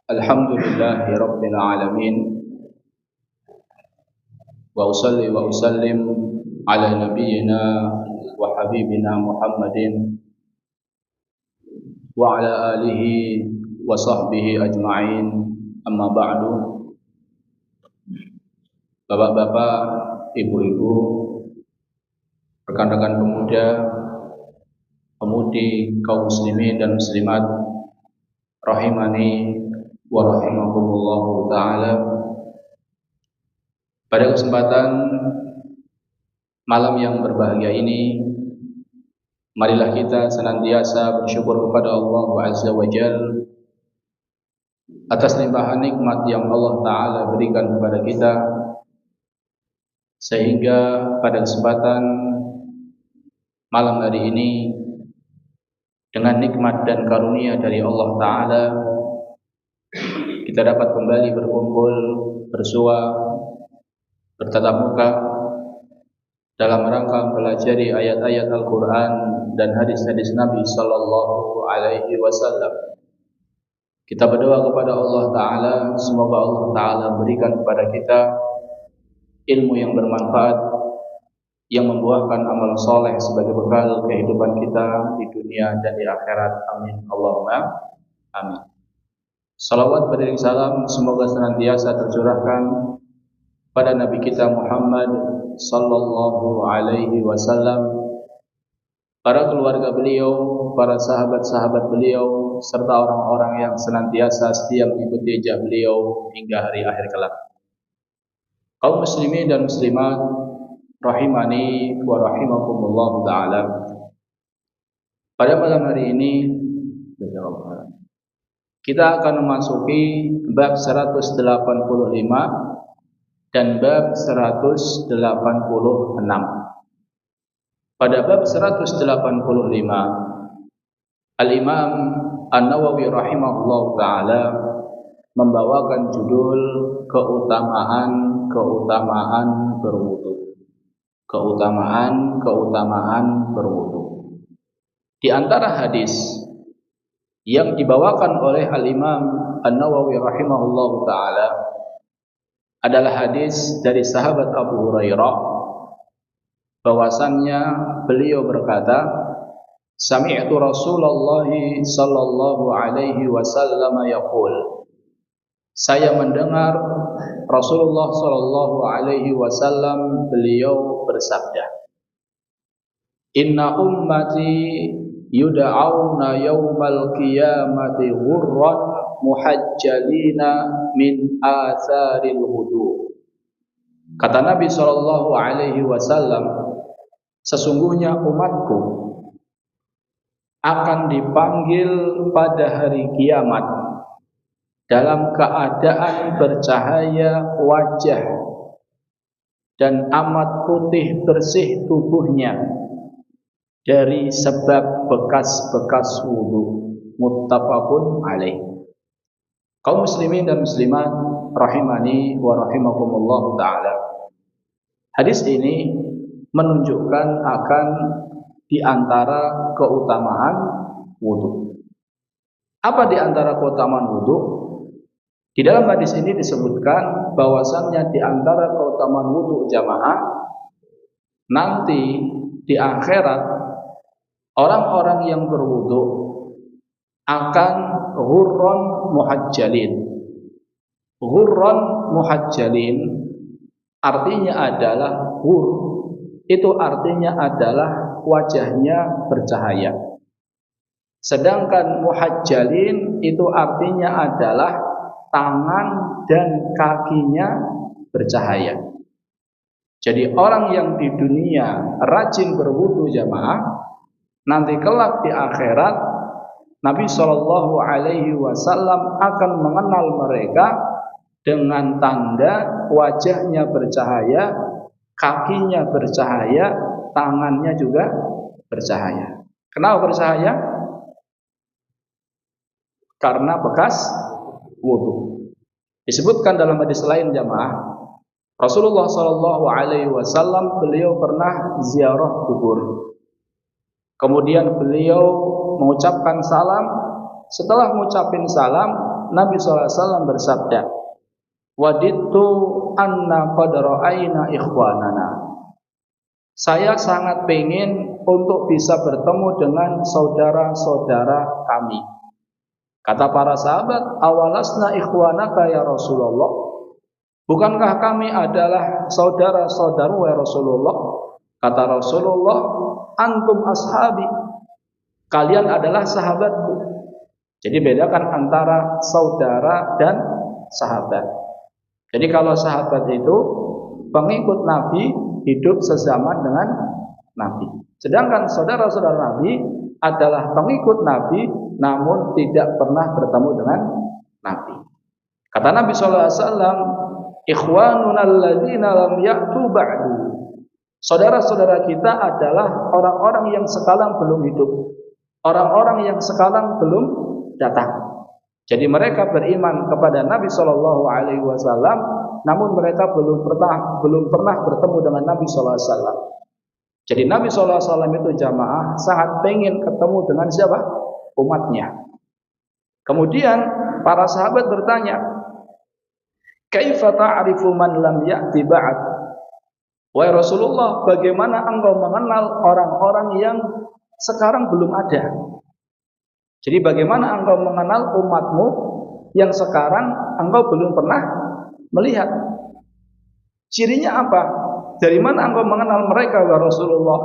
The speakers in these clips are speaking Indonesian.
Alhamdulillahi Rabbil Alamin. Wa usalli wa usallim ala nabiyyina wa habibina Muhammadin wa ala alihi wa sahbihi ajma'in. Amma ba'du. Bapak-bapak, ibu-ibu, rekan-rekan pemuda, pemudi kaum muslimin dan muslimat rahimani wa rahimakumullahu ta'ala. Pada kesempatan malam yang berbahagia ini, marilah kita senantiasa bersyukur kepada Allah Azza wa Jalla atas limpahan nikmat yang Allah Ta'ala berikan kepada kita, sehingga pada kesempatan malam hari ini, dengan nikmat dan karunia dari Allah Ta'ala, kita dapat kembali berkumpul, bersua, bertatap muka dalam rangka mempelajari ayat-ayat Al-Quran dan hadis-hadis Nabi Sallallahu Alaihi Wasallam. Kita berdoa kepada Allah Ta'ala, semoga Allah Ta'ala berikan kepada kita ilmu yang bermanfaat, yang membuahkan amal soleh sebagai bekal kehidupan kita di dunia dan di akhirat. Amin. Allahumma amin. Salawat beriring salam semoga senantiasa tercurahkan pada Nabi kita Muhammad Sallallahu Alaihi Wasallam, para keluarga beliau, para sahabat-sahabat beliau, serta orang-orang yang senantiasa setia mengikuti jejak beliau hingga hari akhir kelak. Kaum muslimin dan muslimat rahimani wa rahimakumullah ta'ala. Pada malam hari ini kita akan memasuki bab 185 dan bab 186. Pada bab 185, Al-Imam An-Nawawi rahimahullah ta'ala membawakan judul keutamaan berwudu. Keutamaan berwudu. Di antara hadis yang dibawakan oleh Al-Imam An-Nawawi rahimahullah ta'ala adalah hadis dari sahabat Abu Hurairah, bahwasannya beliau berkata, sami'tu Rasulullah sallallahu alaihi wasallam yaqul, saya mendengar Rasulullah sallallahu alaihi wasallam beliau bersabda, inna ummati yud'auna yaumal qiyamati ghurran muhajjalina min atharil wudu. Kata Nabi sallallahu alaihi wasallam, sesungguhnya umatku akan dipanggil pada hari kiamat dalam keadaan bercahaya wajah dan amat putih bersih tubuhnya dari sebab bekas-bekas wudu. Muttafaqun alaih. Kaum muslimin dan muslimat rahimani wa rahimakumullah ta'ala. Hadis ini menunjukkan akan di antara keutamaan wudu. Apa di antara keutamaan wudu? Di dalam hadis ini disebutkan bahwasannya di antara keutamaan wudu jamaah, nanti di akhirat orang-orang yang berwudu akan ghurran muhajjalin. Ghurran muhajjalin artinya adalah ghur, itu artinya adalah wajahnya bercahaya. Sedangkan muhajjalin itu artinya adalah tangan dan kakinya bercahaya. Jadi orang yang di dunia rajin berwudu jamaah, nanti kelak di akhirat Nabi Shallallahu Alaihi Wasallam akan mengenal mereka dengan tanda wajahnya bercahaya, kakinya bercahaya, tangannya juga bercahaya. Kenapa bercahaya? Karena bekas wudu. Disebutkan dalam hadis lain jamaah, Rasulullah Shallallahu Alaihi Wasallam beliau pernah ziarah kubur. Kemudian beliau mengucapkan salam. Setelah mengucapkan salam, Nabi SAW bersabda, "Wadittu anna qad ra'ayna ikhwanana." Saya sangat pengen untuk bisa bertemu dengan saudara-saudara kami. Kata para sahabat, "Awalasna ikhwanaka ya Rasulullah?" Bukankah kami adalah saudara-saudaramu ya Rasulullah? Kata Rasulullah, "Antum ashabi." Kalian adalah sahabatku. Jadi bedakan antara saudara dan sahabat. Jadi kalau sahabat itu pengikut Nabi, hidup sezaman dengan Nabi. Sedangkan saudara-saudara Nabi adalah pengikut Nabi namun tidak pernah bertemu dengan Nabi. Kata Nabi SAW, "Ikhwanuna alladzina lam ya'tu ba'du." Saudara-saudara kita adalah orang-orang yang sekarang belum hidup, orang-orang yang sekarang belum datang. Jadi mereka beriman kepada Nabi SAW, namun mereka belum pernah bertemu dengan Nabi SAW. Jadi Nabi SAW itu jamaah sangat pengen ketemu dengan siapa? Umatnya. Kemudian para sahabat bertanya, "Kaifa ta'rifu man lam ya'ti ba'd?" Wahai Rasulullah, bagaimana engkau mengenal orang-orang yang sekarang belum ada? Jadi bagaimana engkau mengenal umatmu yang sekarang engkau belum pernah melihat? Cirinya apa? Dari mana engkau mengenal mereka ya Rasulullah?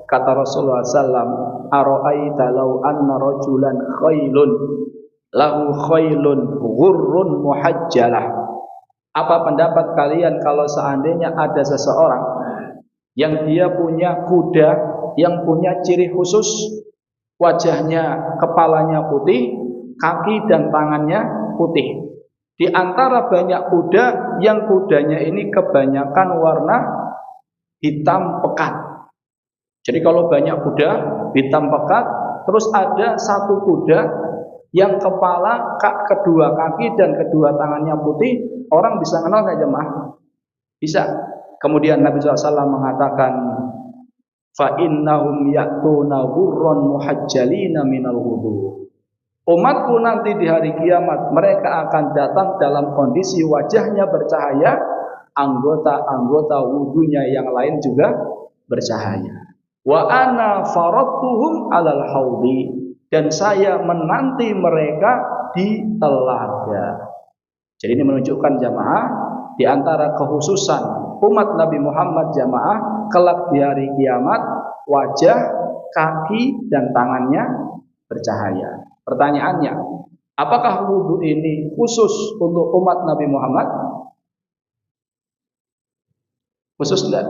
Kata Rasulullah SAW, "Ara'aita law anna rajulan khailun lahu khailun ghurrun muhajjalah." Apa pendapat kalian kalau seandainya ada seseorang yang dia punya kuda yang punya ciri khusus, wajahnya, kepalanya putih, kaki dan tangannya putih. Di antara banyak kuda, yang kudanya ini kebanyakan warna hitam pekat. Jadi kalau banyak kuda hitam pekat, terus ada satu kuda yang kepala, kedua kaki dan kedua tangannya putih, orang bisa kenal nggak jemaah? Bisa. Kemudian Nabi SAW mengatakan, "Fa innahum ya'tuna ghurran muhajjalina minal wudu." Umatku nanti di hari kiamat mereka akan datang dalam kondisi wajahnya bercahaya, anggota-anggota wudunya yang lain juga bercahaya. Wa ana faradtuhum 'alal haudi, dan saya menanti mereka di telaga. Jadi ini menunjukkan jamaah di antara kekhususan umat Nabi Muhammad jamaah kelak di hari kiamat wajah, kaki dan tangannya bercahaya. Pertanyaannya, apakah wudhu ini khusus untuk umat Nabi Muhammad? Khusus enggak?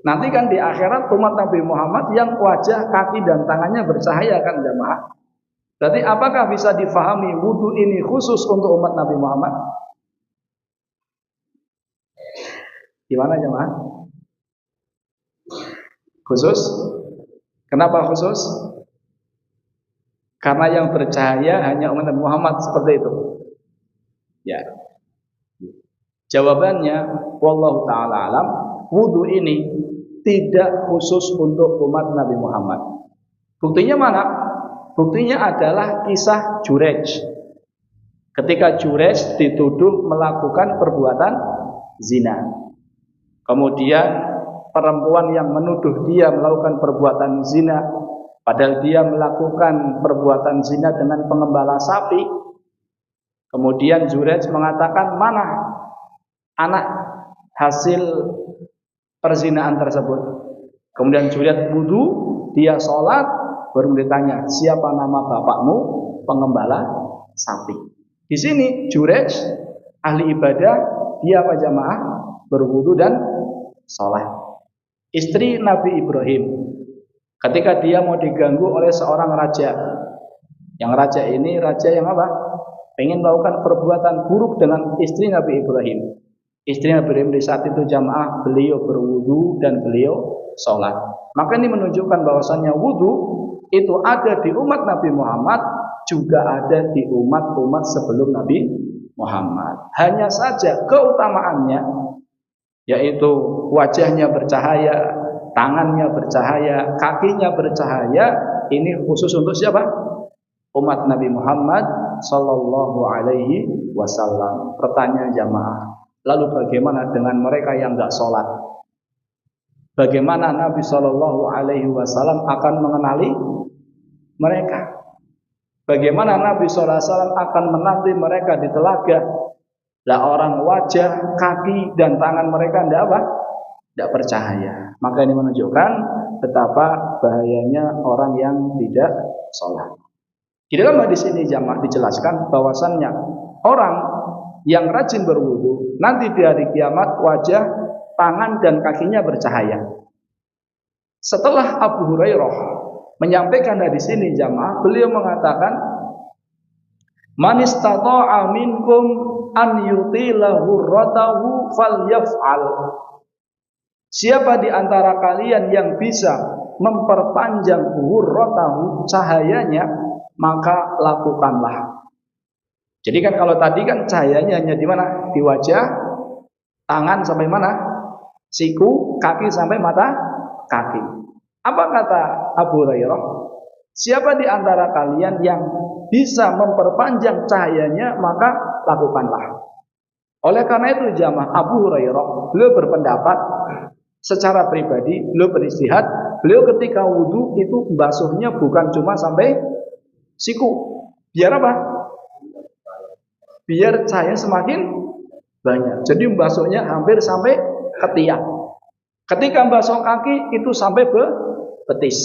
Nanti kan di akhirat umat Nabi Muhammad yang wajah, kaki dan tangannya bercahaya kan jamaah. Berarti apakah bisa difahami wudhu ini khusus untuk umat Nabi Muhammad? Gimana jemaah? Khusus? Kenapa khusus? Karena yang bercahaya hanya umat Nabi Muhammad, seperti itu. Ya. Jawabannya, wallahu taala alam, wudhu ini tidak khusus untuk umat Nabi Muhammad. Buktinya mana? Buktinya adalah kisah Jurej. Ketika Jurej dituduh melakukan perbuatan zina. Kemudian perempuan yang menuduh dia melakukan perbuatan zina, padahal dia melakukan perbuatan zina dengan pengembala sapi. Kemudian Jurej mengatakan, "Mana anak hasil perzinahan tersebut?" Kemudian Jurej wudu, dia sholat, baru ditanya, "Siapa nama bapakmu?" "Pengembala sapi." Di sini Jurej ahli ibadah, dia apa jamaah? Berwudu dan sholat. Istri Nabi Ibrahim, ketika dia mau diganggu oleh seorang raja, yang raja ini raja yang apa? Pengen melakukan perbuatan buruk dengan istri Nabi Ibrahim. Istri Nabi Ibrahim di saat itu jamaah, beliau berwudu dan beliau sholat. Maka ini menunjukkan bahwasannya wudu itu ada di umat Nabi Muhammad, juga ada di umat-umat sebelum Nabi Muhammad. Hanya saja keutamaannya, yaitu wajahnya bercahaya, tangannya bercahaya, kakinya bercahaya, ini khusus untuk siapa? Umat Nabi Muhammad sallallahu alaihi wasallam. Pertanyaan jamaah, lalu bagaimana dengan mereka yang enggak sholat? Bagaimana Nabi sallallahu alaihi wasallam akan mengenali mereka? Bagaimana Nabi sallallahu alaihi wasallam akan menanti mereka di telaga? Lah orang wajah, kaki dan tangan mereka enggak apa? Enggak bercahaya. Maka ini menunjukkan betapa bahayanya orang yang tidak sholat. Di dalam hadis ini jamaah dijelaskan bahwasannya orang yang rajin berwudu nanti di hari kiamat wajah, tangan dan kakinya bercahaya. Setelah Abu Hurairah menyampaikan hadis ini jamaah, beliau mengatakan, "Man istata'a minkum an yutila hurratahu falyaf'al." Siapa di antara kalian yang bisa memperpanjang hurratahu, cahayanya, maka lakukanlah. Jadi kan kalau tadi kan cahayanya hanya di mana? Di wajah, tangan sampai mana? Siku, kaki sampai mata kaki. Apa kata Abu Hurairah? Siapa di antara kalian yang bisa memperpanjang cahayanya, maka lakukanlah. Oleh karena itu jamaah, Abu Hurairah beliau berpendapat secara pribadi, beliau beristihad, beliau ketika wudu itu basuhnya bukan cuma sampai siku. Biar apa? Biar cahaya semakin banyak. Jadi membasuhnya hampir sampai ketiak. Ketika membasuh kaki itu sampai betis.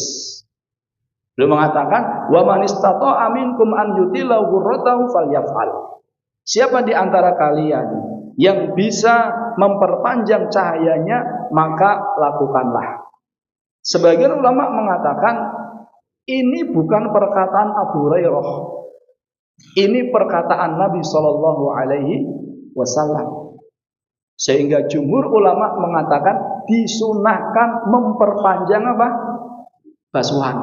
Beliau mengatakan, "Wa man istata'a minkum an yutila ghurratahu falyaf'al." Siapa di antara kalian yang bisa memperpanjang cahayanya, maka lakukanlah. Sebagian ulama mengatakan ini bukan perkataan Abu Hurairah. Ini perkataan Nabi sallallahu alaihi wasallam. Sehingga jumhur ulama mengatakan disunahkan memperpanjang apa? Basuhan.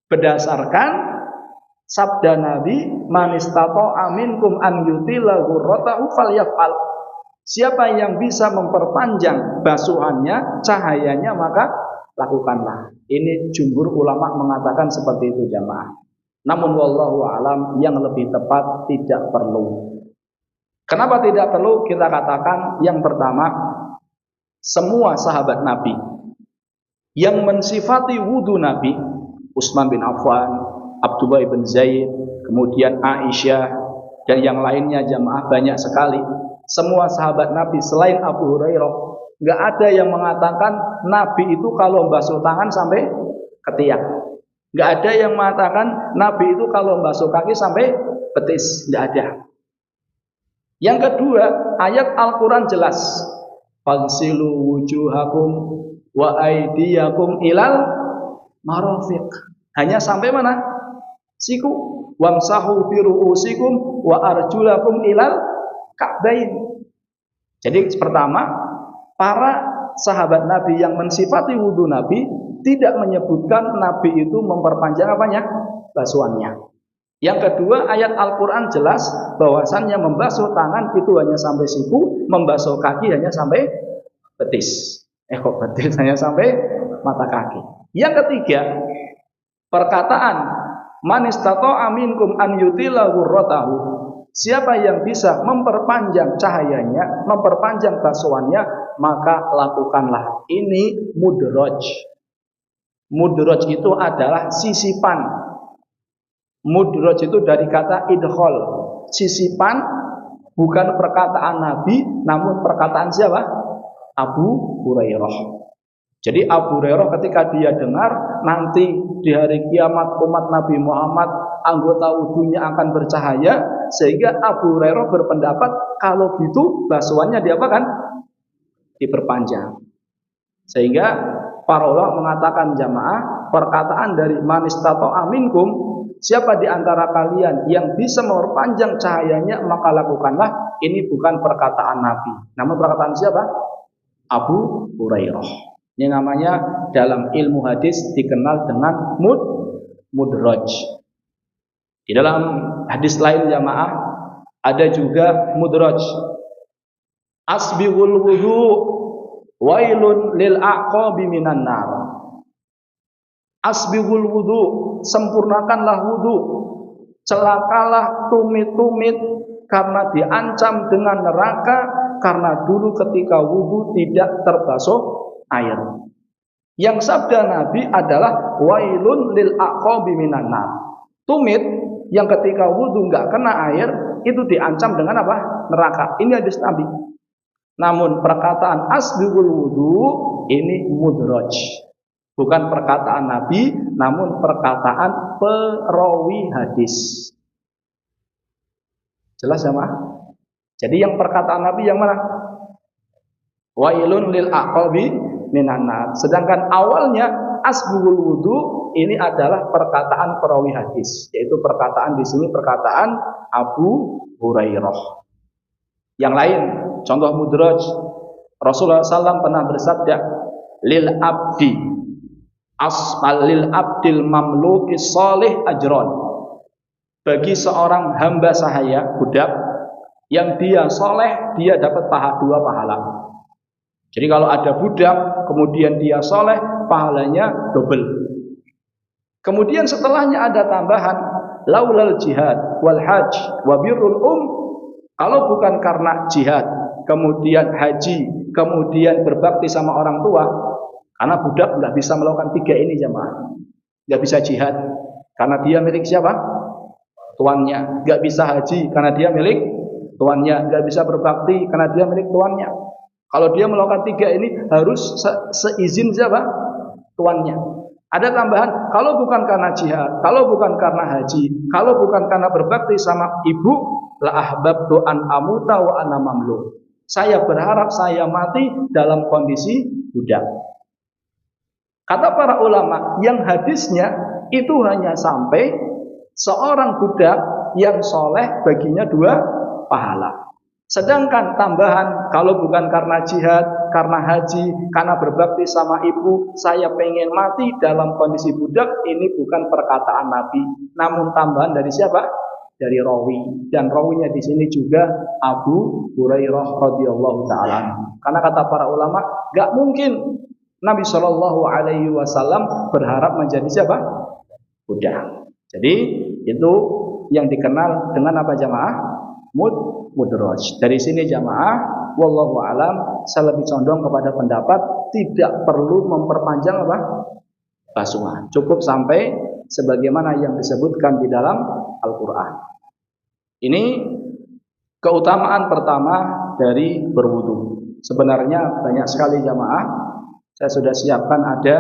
Berdasarkan sabda Nabi, "Man istata'a minkum an yutila ghurratahu falyaf'al." Siapa yang bisa memperpanjang basuhannya, cahayanya, maka lakukanlah. Ini jumhur ulama mengatakan seperti itu jamaah. Namun wallahu alam, yang lebih tepat tidak perlu. Kenapa tidak perlu? Kita katakan yang pertama, semua sahabat Nabi yang mensifati wudu Nabi, Utsman bin Affan, Abdullah bin Zaid, kemudian Aisyah dan yang lainnya jamaah banyak sekali. Semua sahabat Nabi selain Abu Hurairah, nggak ada yang mengatakan Nabi itu kalau basuh tangan sampai ketiak. Nggak ada yang mengatakan Nabi itu kalau basuh kaki sampai betis. Nggak ada. Yang kedua, ayat Al-Quran jelas. "Fagsilu wujuhakum wa aydiyakum ilal marafiq." Hanya sampai mana? Siku. "Wamsahu bi ru'usikum wa arjulakum ilal ka'bain." Jadi pertama, para sahabat Nabi yang mensifati wudu Nabi tidak menyebutkan Nabi itu memperpanjang apanya? Basuhannya. Yang kedua, ayat Al-Quran jelas bahwasannya membasuh tangan itu hanya sampai siku, membasuh kaki hanya sampai betis. Kok betis? Hanya sampai mata kaki. Yang ketiga, perkataan "Man istata'a minkum an yutila ghurratahu." Siapa yang bisa memperpanjang cahayanya, memperpanjang basuhannya, maka lakukanlah. Ini mudraj. Mudraj itu adalah sisipan. Mudraj itu dari kata idkhol. Sisipan bukan perkataan Nabi, namun perkataan siapa? Abu Hurairah. Jadi Abu Hurairah ketika dia dengar nanti di hari kiamat umat Nabi Muhammad anggota wudunya akan bercahaya, sehingga Abu Hurairah berpendapat kalau gitu basuhannya diapakan? Diperpanjang. Sehingga para ulama mengatakan jamaah, perkataan dari "Man istata'a minkum", siapa di antara kalian yang bisa memperpanjang cahayanya maka lakukanlah, ini bukan perkataan Nabi, namun perkataan siapa? Abu Hurairah. Ini namanya dalam ilmu hadis dikenal dengan mudraj. Di dalam hadis lain jamaah ada juga mudraj. "Asbighul wudu wailun lil aqabi minan nar." Asbighul wudu, sempurnakanlah wudu. Celakalah tumit-tumit karena diancam dengan neraka karena dulu ketika wudu tidak terbasuh air. Yang sabda Nabi adalah wailun lil aqabi minan nar. Tumit yang ketika wudu enggak kena air itu diancam dengan apa? Neraka. Ini hadis Nabi. Namun perkataan asbigul wudu ini mudraj. Bukan perkataan Nabi, namun perkataan perawi hadis. Jelas ya, Mas? Jadi yang perkataan Nabi yang mana? Wailun lil aqabi minan nar. Sedangkan awalnya asbigul wudu ini adalah perkataan perawi hadis, yaitu perkataan di sini perkataan Abu Hurairah. Yang lain, contoh mudraj, Rasulullah SAW pernah bersabda, lil abdi asfalil abdil mamluki salih ajron. Bagi seorang hamba sahaya, budak, yang dia soleh, dia dapat dua pahala. Jadi kalau ada budak, kemudian dia soleh, pahalanya double. Kemudian setelahnya ada tambahan, laulal jihad wal hajj wa birrul kalau bukan karena jihad, kemudian haji, kemudian berbakti sama orang tua, karena budak nggak bisa melakukan tiga ini jemaah, nggak bisa jihad karena dia milik siapa? Tuannya. Nggak bisa haji karena dia milik tuannya. Nggak bisa berbakti karena dia milik tuannya. Kalau dia melakukan tiga ini harus seizin siapa? Tuannya. Ada tambahan, kalau bukan karena jihad, kalau bukan karena haji, kalau bukan karena berbakti sama ibu, la ahbabtu an amuta wa ana mamluk. Saya berharap saya mati dalam kondisi budak. Kata para ulama, yang hadisnya itu hanya sampai seorang budak yang soleh baginya dua pahala. Sedangkan tambahan, kalau bukan karena jihad, karena haji, karena berbakti sama ibu, saya pengen mati dalam kondisi budak, ini bukan perkataan Nabi, namun tambahan dari siapa? Dari rawi. Dan rawinya di sini juga Abu Hurairah radhiyallahu taala. Karena kata para ulama, gak mungkin Nabi Shallallahu Alaihi Wasallam berharap menjadi siapa? Budak. Jadi itu yang dikenal dengan apa jamaah? Mudraj. Dari sini jamaah, wallahu alam, saya lebih condong kepada pendapat tidak perlu memperpanjang apa? Basuhan. Cukup sampai sebagaimana yang disebutkan di dalam Al-Quran. Ini keutamaan pertama dari berwudu. Sebenarnya banyak sekali jamaah. Saya sudah siapkan ada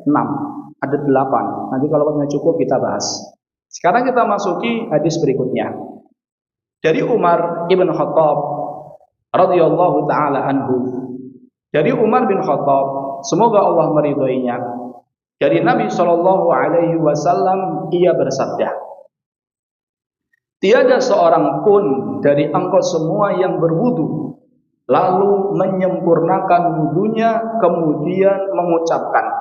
6, ada 8. Nanti kalau waktunya cukup kita bahas. Sekarang kita masuki hadis berikutnya. Dari Umar ibn Khattab radhiyallahu taala anhu. Dari Umar bin Khattab, semoga Allah meridhoinya. Dari Nabi Shallallahu Alaihi Wasallam ia bersabda, tiada seorang pun dari engkau semua yang berwudu lalu menyempurnakan wudunya kemudian mengucapkan.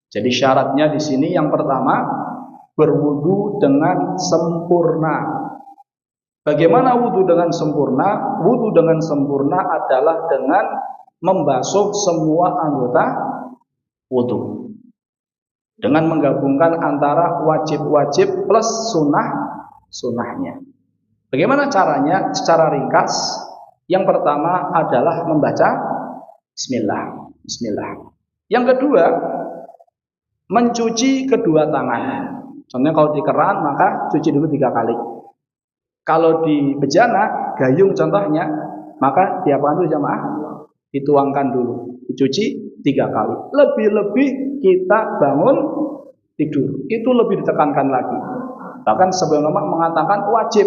Jadi syaratnya di sini yang pertama berwudu dengan sempurna. Bagaimana wudu dengan sempurna? Wudu dengan sempurna adalah dengan membasuh semua anggota wudu. Dengan menggabungkan antara wajib-wajib plus sunnahnya. Bagaimana caranya? Secara ringkas, yang pertama adalah membaca Bismillah. Yang kedua, mencuci kedua tangan. Contohnya kalau di keran maka cuci dulu 3 kali. Kalau di bejana, gayung contohnya, maka diapakan dulu jamaah? Dituangkan dulu, dicuci 3 kali. Lebih-lebih kita bangun tidur, itu lebih ditekankan lagi. Bahkan sebelum ulama mengatakan wajib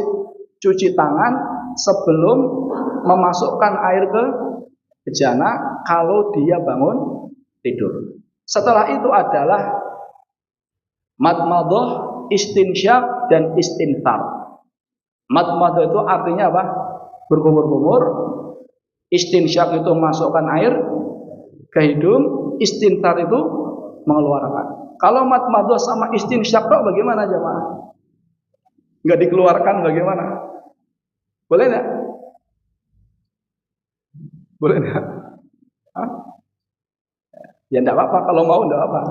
cuci tangan sebelum memasukkan air ke bejana kalau dia bangun tidur. Setelah itu adalah madmadah, istinsyak dan istinthar. Madmadah itu artinya apa? Berkumur-kumur. Istinsyak itu masukkan air ke hidung, istinthar itu mengeluarkan. Kalau madmadah sama istinsyak kok bagaimana jemaah? Enggak dikeluarkan bagaimana? Boleh enggak? Boleh enggak? Ya enggak apa-apa, kalau mau enggak apa-apa.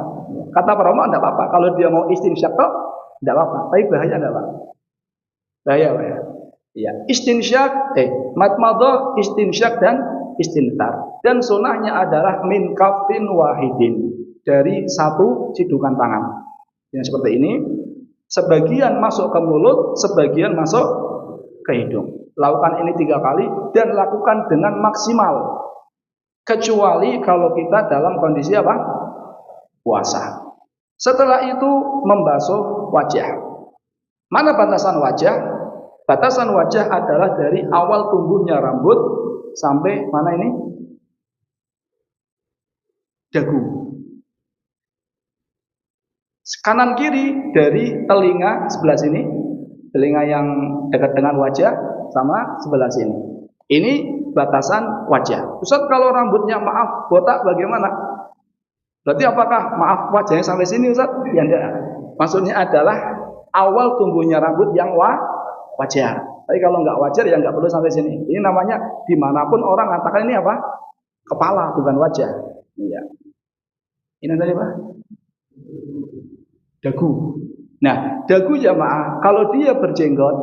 Kata para ulama enggak apa-apa, kalau dia mau istinsyak kok Tidak apa-apa, tapi bahaya enggak, Pak? Bahaya, Pak ya. Iya, istinsyak, madmadah, istinsyak dan istinthar. Dan sunahnya adalah min kafin wahidin, dari satu cidukan tangan. Yang seperti ini, sebagian masuk ke mulut, sebagian masuk ke hidung. Lakukan ini 3 kali dan lakukan dengan maksimal. Kecuali kalau kita dalam kondisi apa? Puasa. Setelah itu membasuh wajah. Mana batasan wajah? Batasan wajah adalah dari awal tumbuhnya rambut sampai mana ini? Dagu. Kanan kiri dari telinga sebelah sini, telinga yang dekat dengan wajah sama sebelah sini. Ini batasan wajah. Ustaz, kalau rambutnya maaf botak bagaimana? Berarti apakah maaf wajahnya sampai sini, Ustaz? Ya enggak. Maksudnya adalah awal tumbuhnya rambut yang wajar. Tapi kalau nggak wajar ya nggak perlu sampai sini. Ini namanya dimanapun orang katakan ini apa? Kepala, bukan wajah. Iya. Ini tadi Pak? Dagu. Nah, dagu jamaah, kalau dia berjenggot,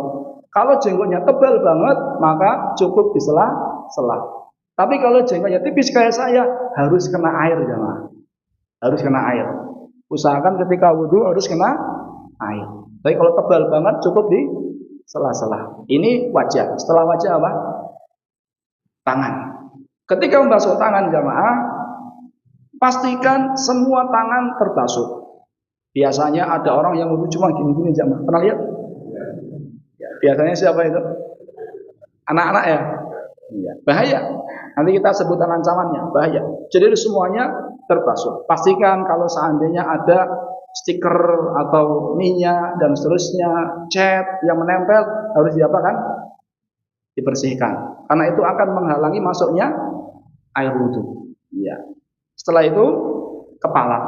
kalau jenggotnya tebal banget, maka cukup di sela-sela. Tapi kalau jenggotnya tipis kayak saya, harus kena air jamaah. Harus kena air. Usahakan ketika wudhu harus kena air. Tapi kalau tebal banget, cukup di sela-sela. Ini wajah. Setelah wajah apa? Tangan. Ketika membasuh tangan jamaah, pastikan semua tangan terbasuh. Biasanya ada orang yang wudhu cuma gini-gini jamaah. Pernah lihat? Biasanya siapa itu? Anak-anak ya? Iya. Bahaya. Nanti kita sebutkan ancamannya. Bahaya. Jadi semuanya terbasuh. Pastikan kalau seandainya ada stiker atau minyak dan seterusnya, cat yang menempel, harus diapakan? Dibersihkan. Karena itu akan menghalangi masuknya air wudhu. Iya. Setelah itu kepala.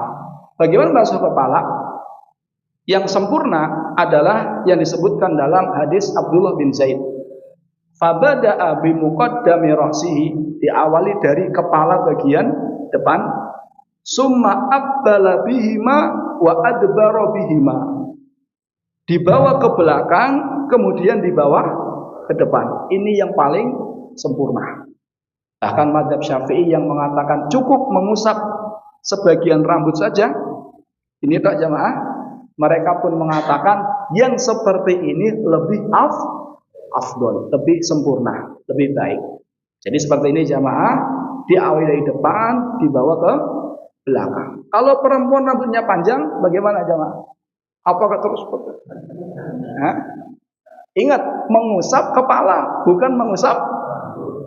Bagaimana basuh kepala? Yang sempurna adalah yang disebutkan dalam hadis Abdullah bin Zaid. Fabada'a bimuqaddami ra'sihi, diawali dari kepala bagian depan, summa aqbala bihima wa adbara bihima, dibawa ke belakang kemudian dibawa ke depan. Ini yang paling sempurna. Bahkan mazhab Syafi'i yang mengatakan cukup mengusap sebagian rambut saja, ini tak jamaah, mereka pun mengatakan yang seperti ini lebih afdol, lebih sempurna, lebih baik. Jadi seperti ini jamaah, diawali dari depan dibawa ke belakang. Kalau perempuan rambutnya panjang, bagaimana jamaah? Apakah terus? Ingat, mengusap kepala, bukan mengusap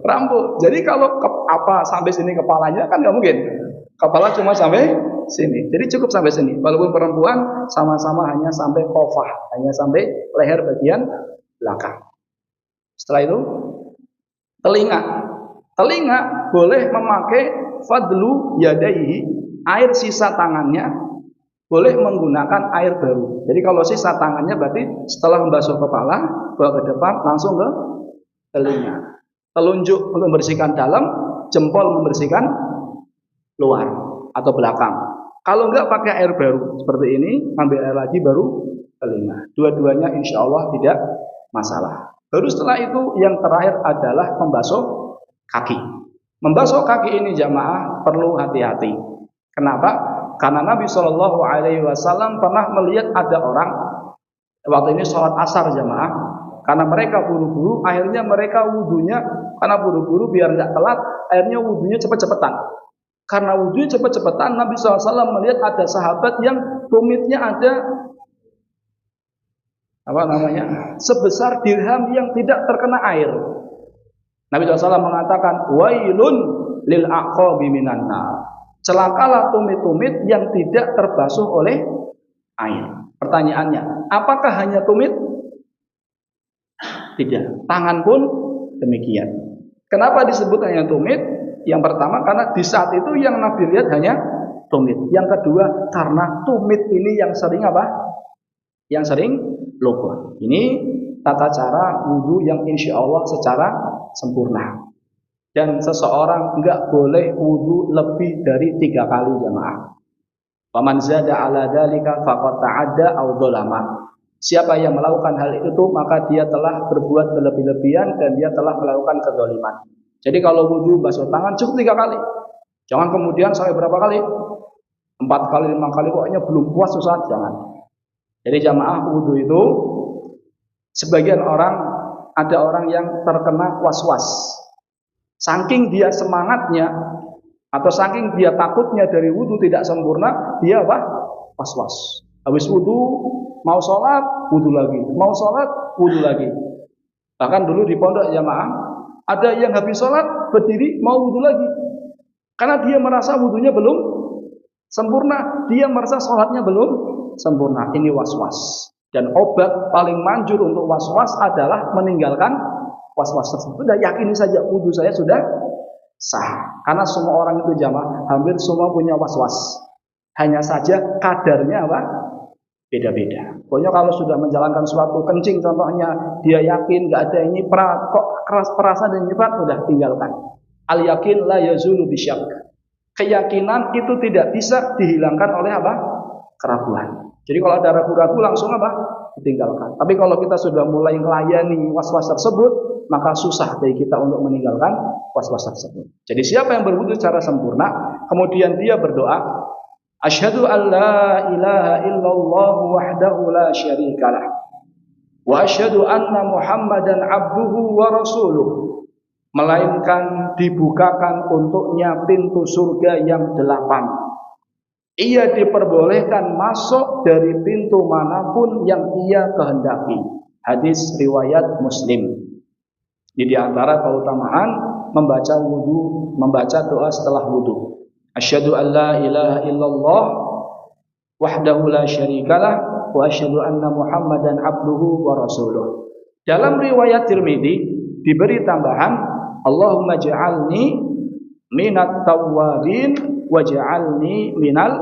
rambut. Jadi kalau sampai sini kepalanya kan nggak mungkin. Kepala cuma sampai sini. Jadi cukup sampai sini. Walaupun perempuan sama-sama hanya sampai kofah, hanya sampai leher bagian belakang. Setelah itu telinga. Telinga boleh memakai fadlu yadaihi, air sisa tangannya boleh menggunakan air baru. Jadi kalau sisa tangannya berarti setelah membasuh kepala, bawa ke depan langsung ke telinga. Telunjuk untuk membersihkan dalam, jempol membersihkan luar atau belakang. Kalau enggak pakai air baru seperti ini, ambil air lagi baru telinga. Dua-duanya insya Allah tidak masalah. Baru setelah itu yang terakhir adalah membasuh kaki. Membasuh kaki ini jamaah perlu hati-hati. Kenapa? Karena Nabi Shallallahu Alaihi Wasallam pernah melihat ada orang waktu ini sholat asar jamaah. Karena mereka buru-buru, akhirnya mereka wudhunya karena buru-buru biar nggak telat, akhirnya wudhunya cepet-cepetan. Karena wudhunya cepet-cepetan, Nabi SAW melihat ada sahabat yang tumitnya ada sebesar dirham yang tidak terkena air. Nabi SAW mengatakan, wailun lil aqabi minan nar. Celakalah tumit-tumit yang tidak terbasuh oleh air. Pertanyaannya, apakah hanya tumit? Tidak. Tangan pun demikian. Kenapa disebut hanya tumit? Yang pertama karena di saat itu yang Nabi lihat hanya tumit. Yang kedua karena tumit ini yang sering apa? Yang sering lupa. Ini tata cara wudhu yang insya Allah secara sempurna. Dan seseorang enggak boleh wudhu lebih dari 3 kali jamaah. Faman zada ala dzalika faqad ta'adda aw dzalama. Siapa yang melakukan hal itu maka dia telah berbuat berlebih-lebihan dan dia telah melakukan kezaliman. Jadi kalau wudu basuh tangan cukup 3 kali. Jangan kemudian sampai berapa kali? 4 kali, 5 kali, pokoknya belum puas susah, jangan. Jadi jamaah, wudu itu sebagian orang, ada orang yang terkena was-was. Saking dia semangatnya atau saking dia takutnya dari wudu tidak sempurna, dia apa? Was-was. Habis wudu mau sholat, wudu lagi. Mau sholat, wudu lagi. Bahkan dulu di pondok jamaah, ada yang habis sholat berdiri mau wudu lagi. Karena dia merasa wudunya belum sempurna, dia merasa sholatnya belum sempurna. Ini was-was. Dan obat paling manjur untuk was-was adalah meninggalkan was-was tersebut. Sudah yakini saja wudu saya sudah sah. Karena semua orang itu jamaah hampir semua punya was-was. Hanya saja kadarnya apa? Beda-beda. Pokoknya kalau sudah menjalankan suatu kencing contohnya, dia yakin nggak ada ini kok keras perasaan dan nyebat, sudah tinggalkan. Al yakin la yazulu bisyak. Keyakinan itu tidak bisa dihilangkan oleh apa? Keraguan. Jadi kalau ada ragu-ragu langsung apa? Ditinggalkan. Tapi kalau kita sudah mulai melayani was-was tersebut, maka susah bagi kita untuk meninggalkan was-was tersebut. Jadi siapa yang berwudu secara sempurna, kemudian dia berdoa, asyhadu an la ilaha illallah wahdahu la syarikalah wa asyhadu anna muhammadan abduhu wa rasuluh, melainkan dibukakan untuknya pintu surga yang 8. Ia diperbolehkan masuk dari pintu manapun yang ia kehendaki. Hadis riwayat Muslim. Ini di antara keutamaan membaca wudu, membaca doa setelah wudu. Asyhadu an la ilaha illallah wahdahu la syarikalah wa asyhadu anna muhammadan abduhu wa rasuluh. Dalam riwayat Tirmidzi diberi tambahan, Allahumma ja'alni minat tawwabin waj'alni minal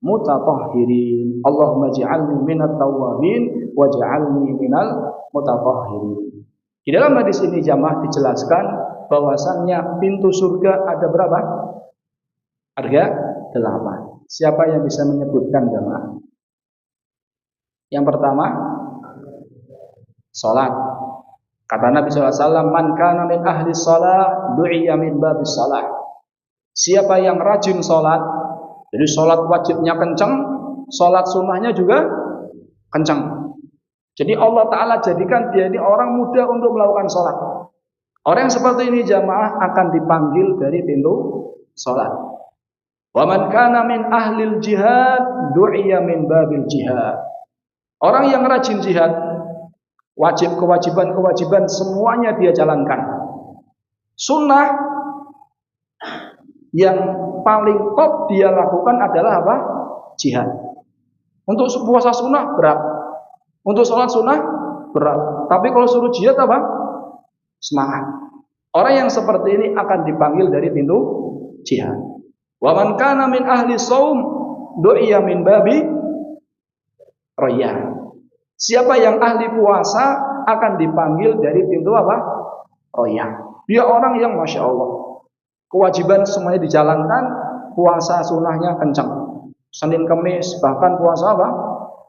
mutatahhirin. Allahumma ja'alni minat tawwabin waj'alni minal mutatahhirin. Di dalam hadis ini jamaah dijelaskan bahwasannya pintu surga ada berapa? Ada 8. Siapa yang bisa menyebutkan jamaah? Yang pertama, salat. Kata Nabi SAW, man kana min ahli salat du'iya min babis salat. Siapa yang rajin sholat, jadi sholat wajibnya kencang, sholat sunnahnya juga kencang. Jadi Allah Ta'ala jadikan dia ini orang mudah untuk melakukan sholat. Orang yang seperti ini jamaah akan dipanggil dari pintu sholat. Wa man kana min ahlil jihad du'iya min babil jihad. Orang yang rajin jihad, kewajiban semuanya dia jalankan. Sunnah yang paling top dia lakukan adalah apa? Jihad. Untuk puasa sunnah berat, untuk sholat sunnah berat. Tapi kalau suruh jihad apa? Semangat. Orang yang seperti ini akan dipanggil dari pintu jihad. Wa man kana min ahli shaum du'iya min babi rayyan. Siapa yang ahli puasa akan dipanggil dari pintu apa? Rayyan. Dia orang yang masya Allah, kewajiban semuanya dijalankan, puasa sunnahnya kencang. Senin Kemis bahkan puasa apa?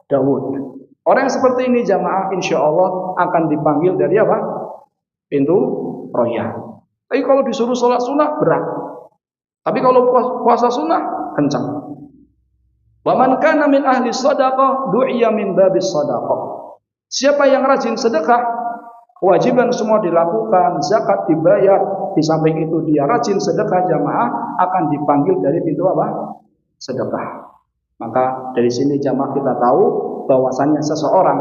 Daud. Orang yang seperti ini jamaah insya Allah akan dipanggil dari apa? Pintu royal. Tapi kalau disuruh sholat sunnah berat. Tapi kalau puasa sunnah kencang. Wa man kana min ahli shadaqah du'iya min babis shadaqah. Siapa yang rajin sedekah, kewajiban semua dilakukan, zakat dibayar, di samping itu dia rajin sedekah jamaah, akan dipanggil dari pintu apa? Sedekah. Maka dari sini jamaah kita tahu bahwasannya seseorang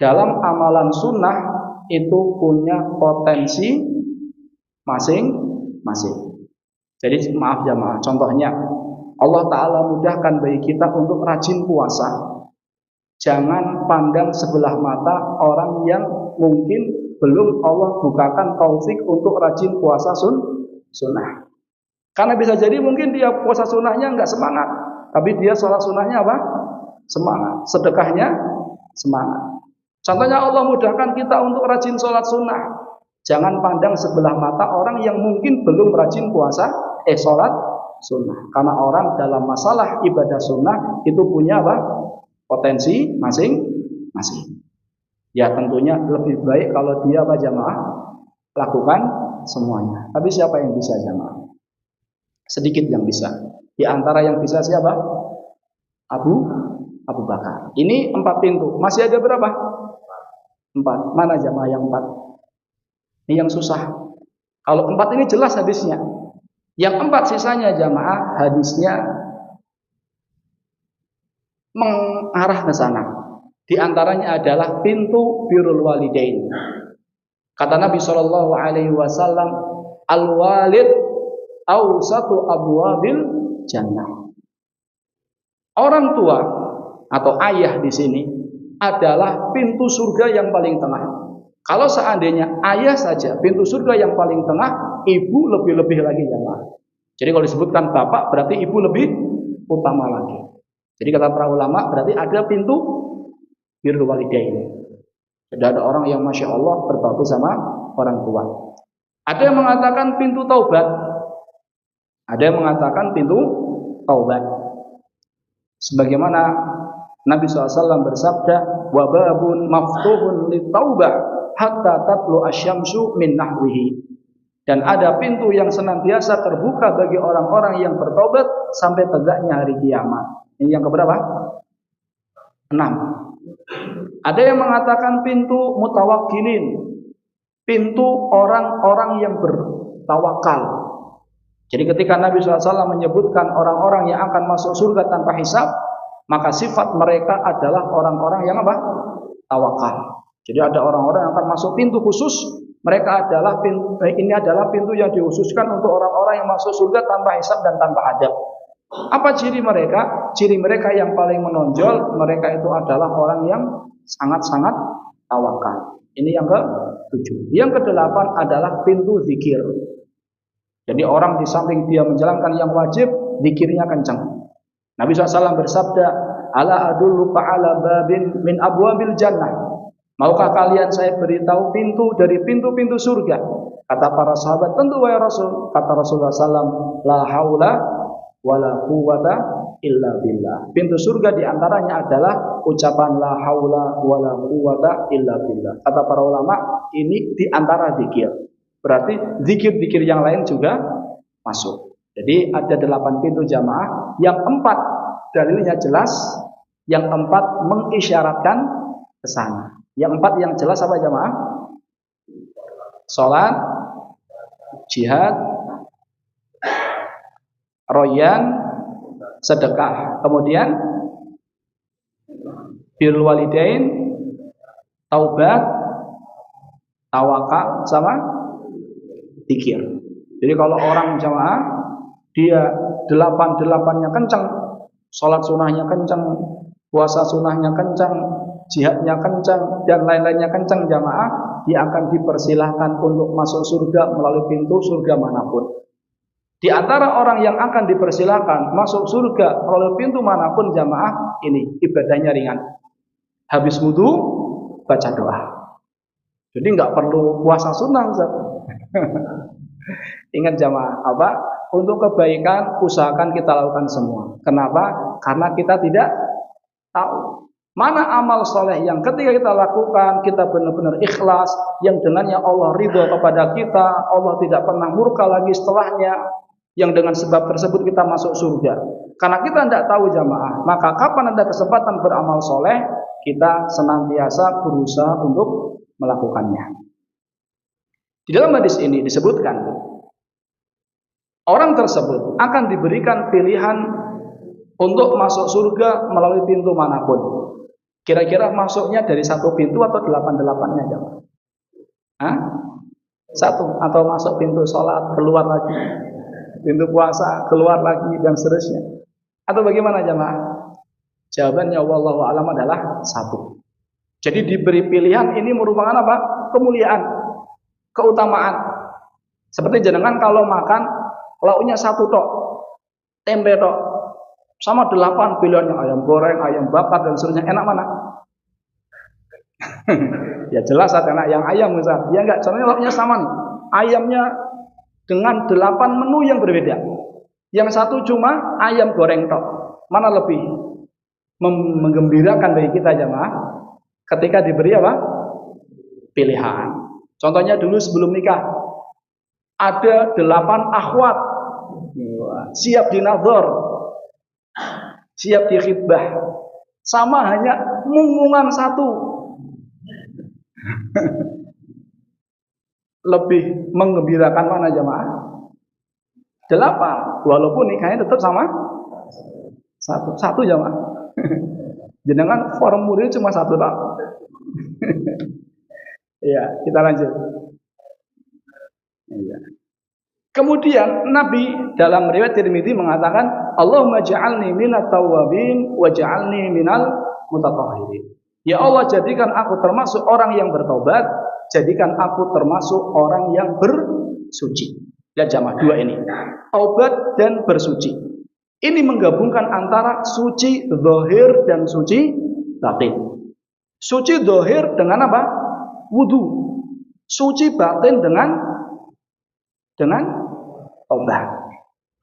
dalam amalan sunnah itu punya potensi masing-masing. Jadi maaf jamaah, contohnya Allah Ta'ala mudahkan bagi kita untuk rajin puasa. Jangan pandang sebelah mata orang yang mungkin belum Allah bukakan taufik untuk rajin puasa sunnah. Karena bisa jadi mungkin dia puasa sunnahnya enggak semangat, tapi dia sholat sunnahnya apa? Semangat. Sedekahnya semangat. Contohnya Allah mudahkan kita untuk rajin sholat sunnah. Jangan pandang sebelah mata orang yang mungkin belum rajin puasa sholat sunnah. Karena orang dalam masalah ibadah sunnah itu punya apa? Potensi masing-masing. masing-masing. Ya tentunya lebih baik kalau dia apa jamaah lakukan semuanya. Tapi siapa yang bisa jamaah? Sedikit yang bisa. Di antara yang bisa siapa? Abu Bakar. Ini 4 pintu. Masih ada berapa? 4. Mana jamaah yang 4? Ini yang susah. Kalau 4 ini jelas hadisnya. Yang 4 sisanya jamaah hadisnya mengarah ke sana. Di antaranya adalah pintu birrul walidain. Kata Nabi Shallallahu Alaihi Wasallam, al-walid awsatu abwabil jannah. Orang tua atau ayah di sini adalah pintu surga yang paling tengah. Kalau seandainya ayah saja pintu surga yang paling tengah, ibu lebih-lebih lagi jamaah. Jadi kalau disebutkan bapak berarti ibu lebih utama lagi. Jadi kata para ulama berarti ada pintu birrul walidain. Jadi ada orang yang masya Allah berbakti sama orang tua. Ada yang mengatakan pintu taubat. Ada yang mengatakan pintu taubat. Sebagaimana Nabi SAW bersabda, wa babun maftuhun litaubah hatta tatlu asyamsu min nahwihi. Dan ada pintu yang senantiasa terbuka bagi orang-orang yang bertobat sampai tegaknya hari kiamat. Ini yang keberapa? 6. Ada yang mengatakan pintu mutawakkilin, pintu orang-orang yang bertawakal. Jadi ketika Nabi SAW menyebutkan orang-orang yang akan masuk surga tanpa hisab, maka sifat mereka adalah orang-orang yang apa? Tawakal. Jadi ada orang-orang yang akan masuk pintu khusus. Mereka adalah ini adalah pintu yang dikhususkan untuk orang-orang yang masuk surga tanpa hisab dan tanpa adab. Apa ciri mereka? Ciri mereka yang paling menonjol, mereka itu adalah orang yang sangat-sangat tawakal. Ini yang ke-7. Yang ke-8 adalah pintu zikir. Jadi orang di samping dia menjalankan yang wajib, zikirnya kencang. Nabi SAW bersabda, ala adulluka ala babin min abwabil jannah. Maukah kalian saya beritahu pintu dari pintu-pintu surga? Kata para sahabat, tentu wahai Rasul. Kata Rasulullah SAW, la haula wala quwwata illa billah. Pintu surga diantaranya adalah ucapan la haula wala quwwata illa billah. Kata para ulama, ini diantara zikir. Berarti zikir-zikir yang lain juga masuk. Jadi ada 8 pintu jamaah. Yang 4 dalilnya jelas, yang 4 mengisyaratkan ke sana. Yang 4 yang jelas apa jamaah? Salat, jihad, royan, sedekah, kemudian birrul walidain, taubat, tawakal, sama zikir. Jadi kalau orang jamaah dia 8-8-nya kencang, sholat sunnahnya kencang, puasa sunnahnya kencang, jihadnya kencang, dan lain-lainnya kencang jamaah, dia akan dipersilahkan untuk masuk surga melalui pintu surga manapun. Di antara orang yang akan dipersilakan masuk surga melalui pintu manapun jamaah, ini ibadahnya ringan. Habis wudu baca doa. Jadi nggak perlu puasa sunnah, Ustaz. Ingat jamaah, apa? Untuk kebaikan usahakan kita lakukan semua. Kenapa? Karena kita tidak tahu mana amal soleh yang ketika kita lakukan kita benar-benar ikhlas, yang dengannya Allah ridho kepada kita, Allah tidak pernah murka lagi setelahnya, yang dengan sebab tersebut kita masuk surga. Karena kita tidak tahu jamaah, maka kapan ada kesempatan beramal soleh, kita senantiasa berusaha untuk melakukannya. Di dalam hadis ini disebutkan, orang tersebut akan diberikan pilihan untuk masuk surga melalui pintu manapun. Kira-kira masuknya dari 1 pintu atau 8-8-nya jamaah? Hah? 1 atau masuk pintu sholat keluar lagi, pintu puasa keluar lagi, dan seterusnya? Atau bagaimana jamaah? Jawabannya wallahu a'lam adalah 1. Jadi diberi pilihan ini merupakan apa? Kemuliaan, keutamaan. Seperti jenengan kalau makan lauknya 1 tok, tempe tok, sama 8 pilihannya, ayam goreng, ayam bakar, dan seterusnya. Enak mana? Ya jelas enak yang ayam misalnya. Ya enggak, contohnya lauknya sama nih. Ayamnya dengan 8 menu yang berbeda. Yang 1 cuma ayam goreng tok. Mana lebih menggembirakan bagi kita jamaah? ketika diberi apa? Pilihan. Contohnya dulu sebelum nikah ada 8 akhwat siap dinazar, siap dikhitbah, sama hanya mungmungan satu. Lebih menggembirakan mana jamaah? 8, walaupun nikahnya tetap sama satu jamaah. Jenengan formulir cuma satu tak? Ya, kita lanjut. Ya. Kemudian Nabi dalam riwayat Tirmidzi mengatakan, Allahumma ja'alni minat tawwabin wa ja'alni minal mutatahhirin. Ya Allah, jadikan aku termasuk orang yang bertobat, jadikan aku termasuk orang yang bersuci. Lihat jamaah, 2 ini, taubat dan bersuci. Ini menggabungkan antara suci zahir dan suci batin. Suci zahir dengan apa? Wudu. Suci batin dengan taubat.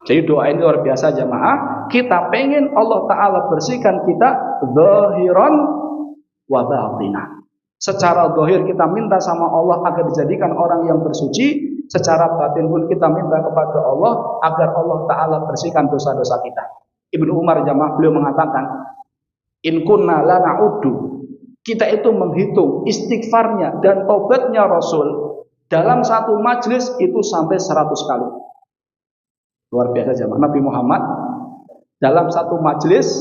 Jadi doa ini luar biasa jamaah. Kita pengen Allah Ta'ala bersihkan kita zahiran wa batinan. Secara zahir kita minta sama Allah agar dijadikan orang yang bersuci. Secara batin pun kita minta kepada Allah agar Allah Ta'ala bersihkan dosa-dosa kita. Ibnu Umar jamaah, beliau mengatakan, in kunna la na'uddu, kita itu menghitung istighfarnya dan taubatnya Rasul dalam satu majlis itu sampai 100 kali. Luar biasa jamaah. Nabi Muhammad dalam satu majlis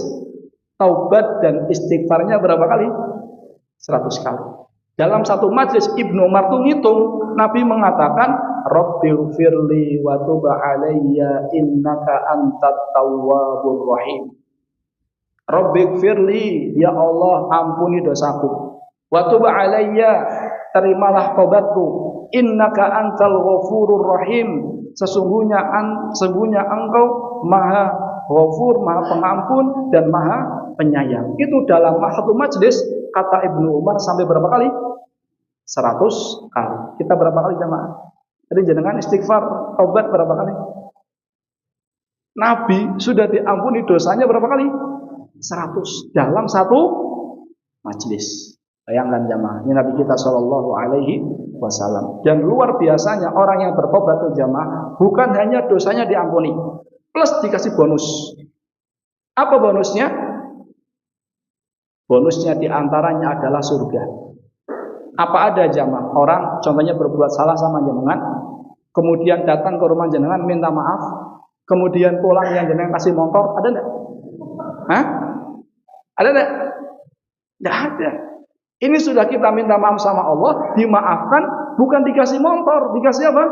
taubat dan istighfarnya berapa kali? 100 kali. Dalam satu majlis Ibnu Umar itu ngitung, Nabi mengatakan, Rabbighfirli wa tub alayya innaka antat tawwabur rahim. Rabbighfirli, ya Allah ampuni dosaku. Wa tub alayya, terimalah tobatku. Innaka antal ghafurur rahim. Sesungguhnya engkau maha ghafur, maha pengampun dan maha penyayang. Itu dalam satu majlis kata Ibnu Umar sampai berapa kali? 100 kali. Kita berapa kali jamaah? Jadi jenengan istighfar, taubat berapa kali? Nabi sudah diampuni dosanya berapa kali? 100 dalam satu majlis. Bayangkan jamaah, ini Nabi kita Shallallahu Alaihi Wasallam. Dan luar biasanya orang yang bertobat itu jamaah, bukan hanya dosanya diampuni, plus dikasih bonus. Apa bonusnya? Bonusnya diantaranya adalah surga. Apa ada jamaah orang contohnya berbuat salah sama jenengan, kemudian datang ke rumah jenengan minta maaf, kemudian pulang yang jenengan kasih motor, ada enggak? Hah? Ada enggak? Enggak ada. Ini sudah kita minta maaf sama Allah, dimaafkan, bukan dikasih motor, dikasih apa?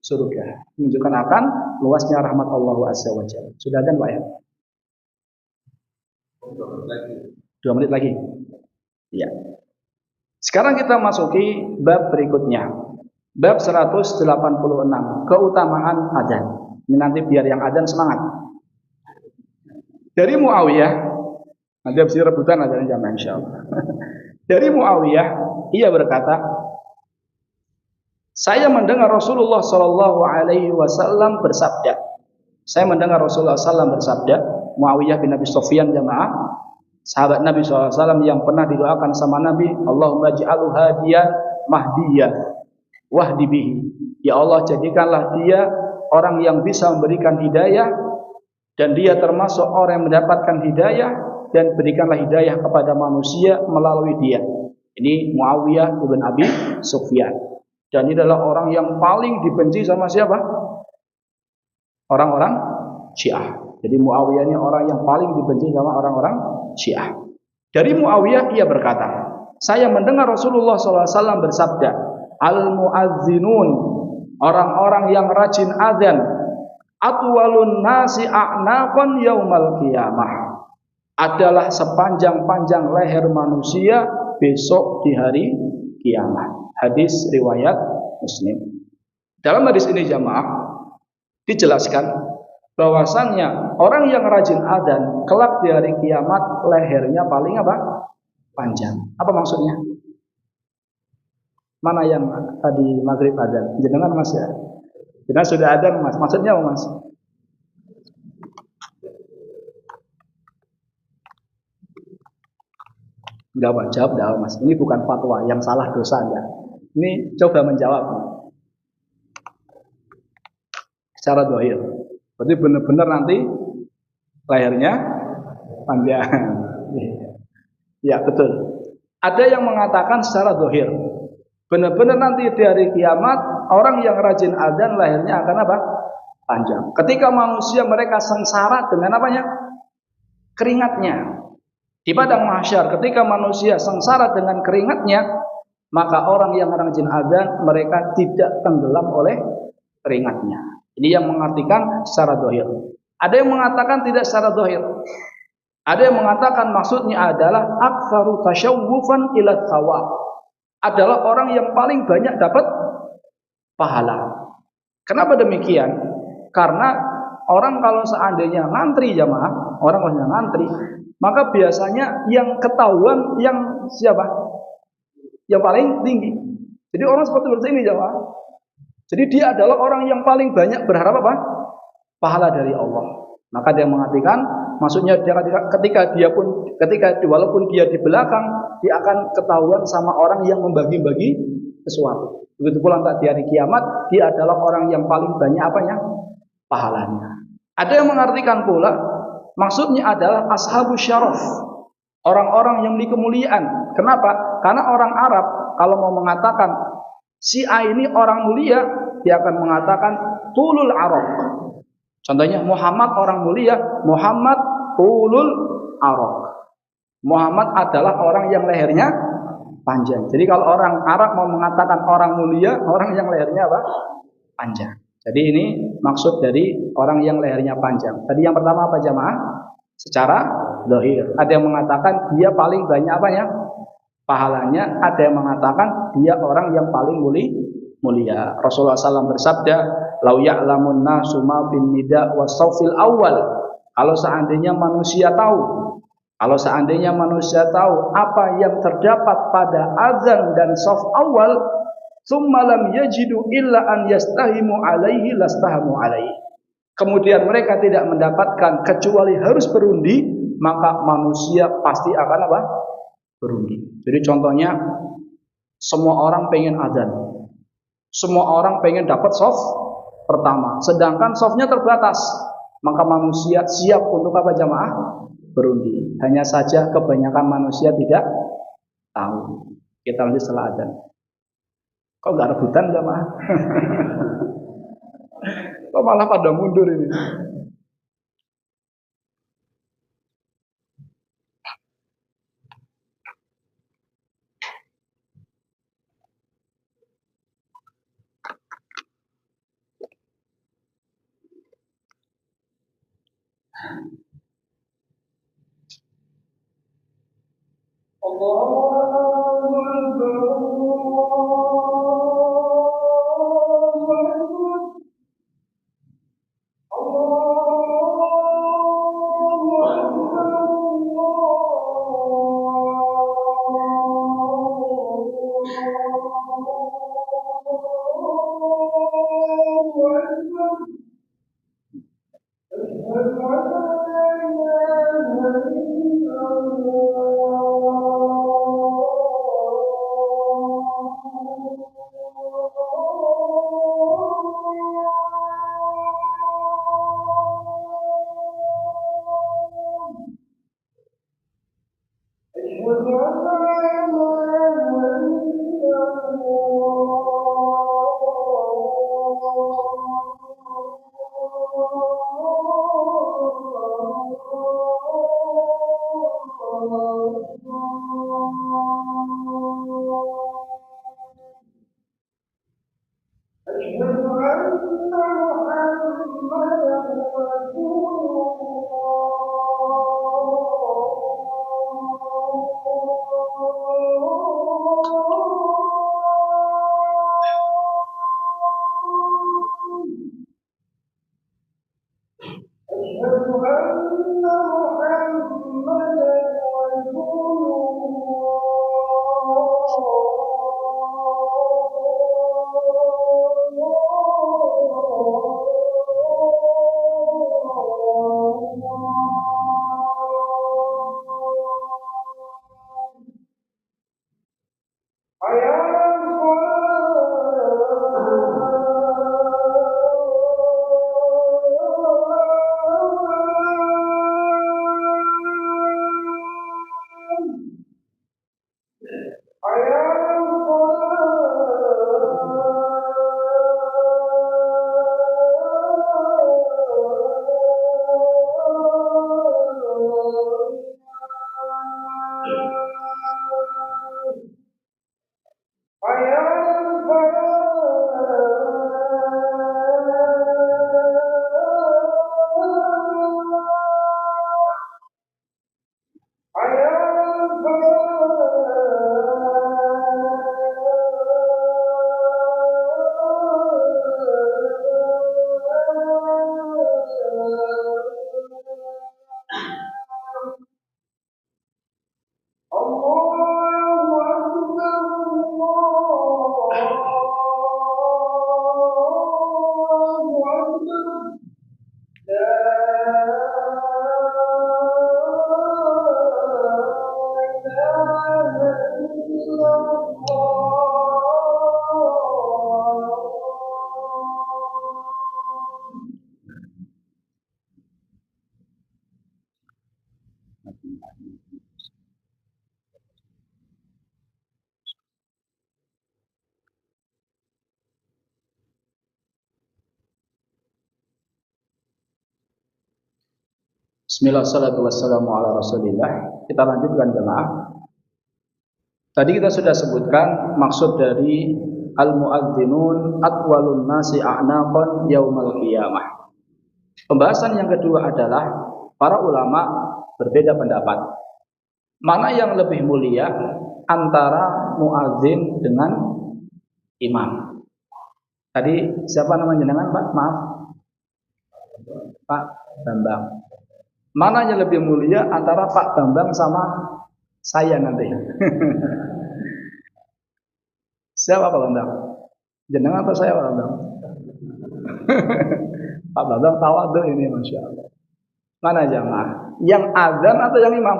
Surga. Menunjukkan akan luasnya rahmat Allah Azza wa Jalla. Sudah ada Pak ya? 2 menit lagi. Iya. Sekarang kita masuki bab berikutnya. Bab 186, keutamaan adzan. Ini nanti biar yang adzan semangat. Dari Muawiyah, nanti habis rebutan adzan jamaah insyaallah. Dari Muawiyah, ia berkata, saya mendengar Rasulullah Shallallahu Alaihi Wasallam bersabda. Saya mendengar Rasulullah SAW bersabda. Muawiyah bin Abi Sufyan jamaah, sahabat Nabi SAW yang pernah didoakan sama Nabi, Allahumma ja'alhu hadiyan mahdiyah wahdi bihi. Ya Allah, jadikanlah dia orang yang bisa memberikan hidayah, dan dia termasuk orang yang mendapatkan hidayah, dan berikanlah hidayah kepada manusia melalui dia. Ini Muawiyah bin Abi Sufyan. Dan ini adalah orang yang paling dibenci sama siapa? Orang-orang Syiah. Jadi Muawiyah ini orang yang paling dibenci sama orang-orang Syiah. Dari Muawiyah ia berkata, saya mendengar Rasulullah SAW bersabda, al-muazzinun, orang-orang yang rajin adzan, atwalun nasi a'naqan yaumal qiyamah, adalah sepanjang-panjang leher manusia besok di hari kiamat. Hadis riwayat Muslim. Dalam hadis ini jamaah dijelaskan bahwasannya orang yang rajin adzan kelak di hari kiamat lehernya paling apa? Panjang. Apa maksudnya? Mana yang tadi maghrib adzan? Jenengan Mas ya? Jenengan sudah adzan Mas. Maksudnya apa Mas? Enggak Pak, jawab enggak Mas. Ini bukan fatwa, yang salah dosa enggak. Ini coba menjawab secara dohir. Berarti benar-benar nanti lahirnya panjang. Ya betul. Ada yang mengatakan secara dohir, benar-benar nanti di hari kiamat orang yang rajin adzan lahirnya akan apa? Panjang. Ketika manusia mereka sengsara dengan apanya? Keringatnya. Di padang mahsyar ketika manusia sengsara dengan keringatnya, maka orang yang rajin adzan mereka tidak tenggelam oleh keringatnya. Ini yang mengartikan secara dohir. Ada yang mengatakan tidak secara dohir. Ada yang mengatakan maksudnya adalah aktsaru tasyawwufan ila thawab. Adalah orang yang paling banyak dapat pahala. Kenapa demikian? Karena orang kalau seandainya ngantri jamaah, orang kalau ngantri, maka biasanya yang ketahuan yang siapa? Yang paling tinggi. Jadi orang seperti ini jamaah. Jadi dia adalah orang yang paling banyak berharap apa? Pahala dari Allah. Maka dia mengatakan, maksudnya dia ketika walaupun dia di belakang, dia akan ketahuan sama orang yang membagi-bagi sesuatu. Begitu pula nanti di hari kiamat, dia adalah orang yang paling banyak apanya? Pahalanya. Ada yang mengartikan pula, maksudnya adalah ashabus syaraf, orang-orang yang memiliki kemuliaan. Kenapa? Karena orang Arab kalau mau mengatakan si A ini orang mulia, dia akan mengatakan tulul araq. Contohnya Muhammad orang mulia, Muhammad tulul araq. Muhammad adalah orang yang lehernya panjang. Jadi kalau orang Arab mau mengatakan orang mulia, orang yang lehernya apa? Panjang. Jadi ini maksud dari orang yang lehernya panjang. Tadi yang pertama apa jamaah? Secara zahir. Ada yang mengatakan dia paling banyak apanya? Pahalanya. Ada yang mengatakan dia orang yang paling mulia. Rasulullah SAW bersabda, "Lau ya'lamun nasu ma fin nida wa saufil awal." Kalau seandainya manusia tahu apa yang terdapat pada azan dan sauf awal, tsumma lam yajidu illa an yastahimu alaihi lastahamu alaihi. Kemudian mereka tidak mendapatkan kecuali harus berundi, maka manusia pasti akan apa? Berundi. Jadi contohnya semua orang pengen azan. Semua orang pengen dapat sauf pertama, sedangkan saufnya terbatas. Maka manusia siap untuk apa jamaah? Berundi. Hanya saja kebanyakan manusia tidak tahu. Kita lanjut setelah azan. Kok nggak rebutan jamaah? Kok malah pada mundur ini? Bismillah, salatu wassalamu ala rasulillah. Kita lanjutkan jemaah. Tadi kita sudah sebutkan maksud dari al-muadzinun atwalun nasi a'naqan yaumal qiyamah. Pembahasan yang kedua adalah para ulama berbeda pendapat. Mana yang lebih mulia antara muadzin dengan imam? Tadi siapa namanya jenengan, Pak? Maaf. Pak Bambang. Mana yang lebih mulia antara Pak Bambang sama saya nanti? Siapa Pak Bambang? Jenengan atau saya Pak Bambang? Pak Bambang tawadhu ini, Masya Allah. Mana jamaah? Yang azan atau yang imam?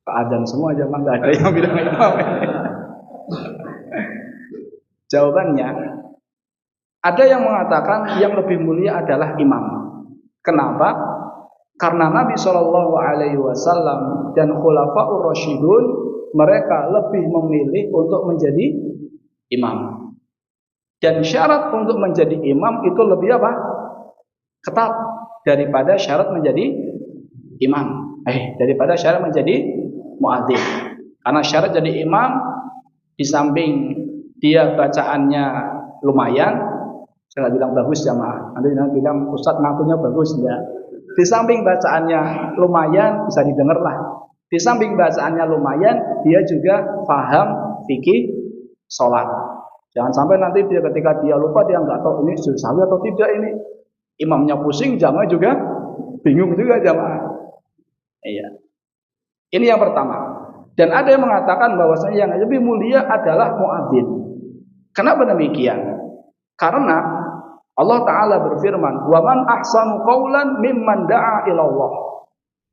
Pak azan semua jamaah, nggak ada yang bilang imam. Jawabannya, ada yang mengatakan yang lebih mulia adalah imam. Kenapa? Karena Nabi Shallallahu Alaihi Wasallam dan Khulafaur Rasyidun mereka lebih memilih untuk menjadi imam. Dan syarat untuk menjadi imam itu lebih apa? Ketat daripada syarat menjadi imam. Daripada syarat menjadi muadzin. Karena syarat jadi imam di samping dia bacaannya lumayan. Saya nggak bilang bagus jamaah, nanti bilang Ustadz ngakunya bagus, enggak. Di samping bacaannya lumayan, bisa didengar lah. Di samping bacaannya lumayan, dia juga paham fikih sholat. Jangan sampai nanti dia ketika dia lupa, dia nggak tahu ini sujud sahwi atau tidak ini. Imamnya pusing, jamaah juga bingung juga jamaah. Iya. Ini yang pertama. Dan ada yang mengatakan bahwasanya yang lebih mulia adalah muadzin. Kenapa demikian? Karena Allah Ta'ala berfirman, وَمَنْ أَحْسَنُ قَوْلًا مِمَّنْ دَعَا إِلَى اللَّهِ.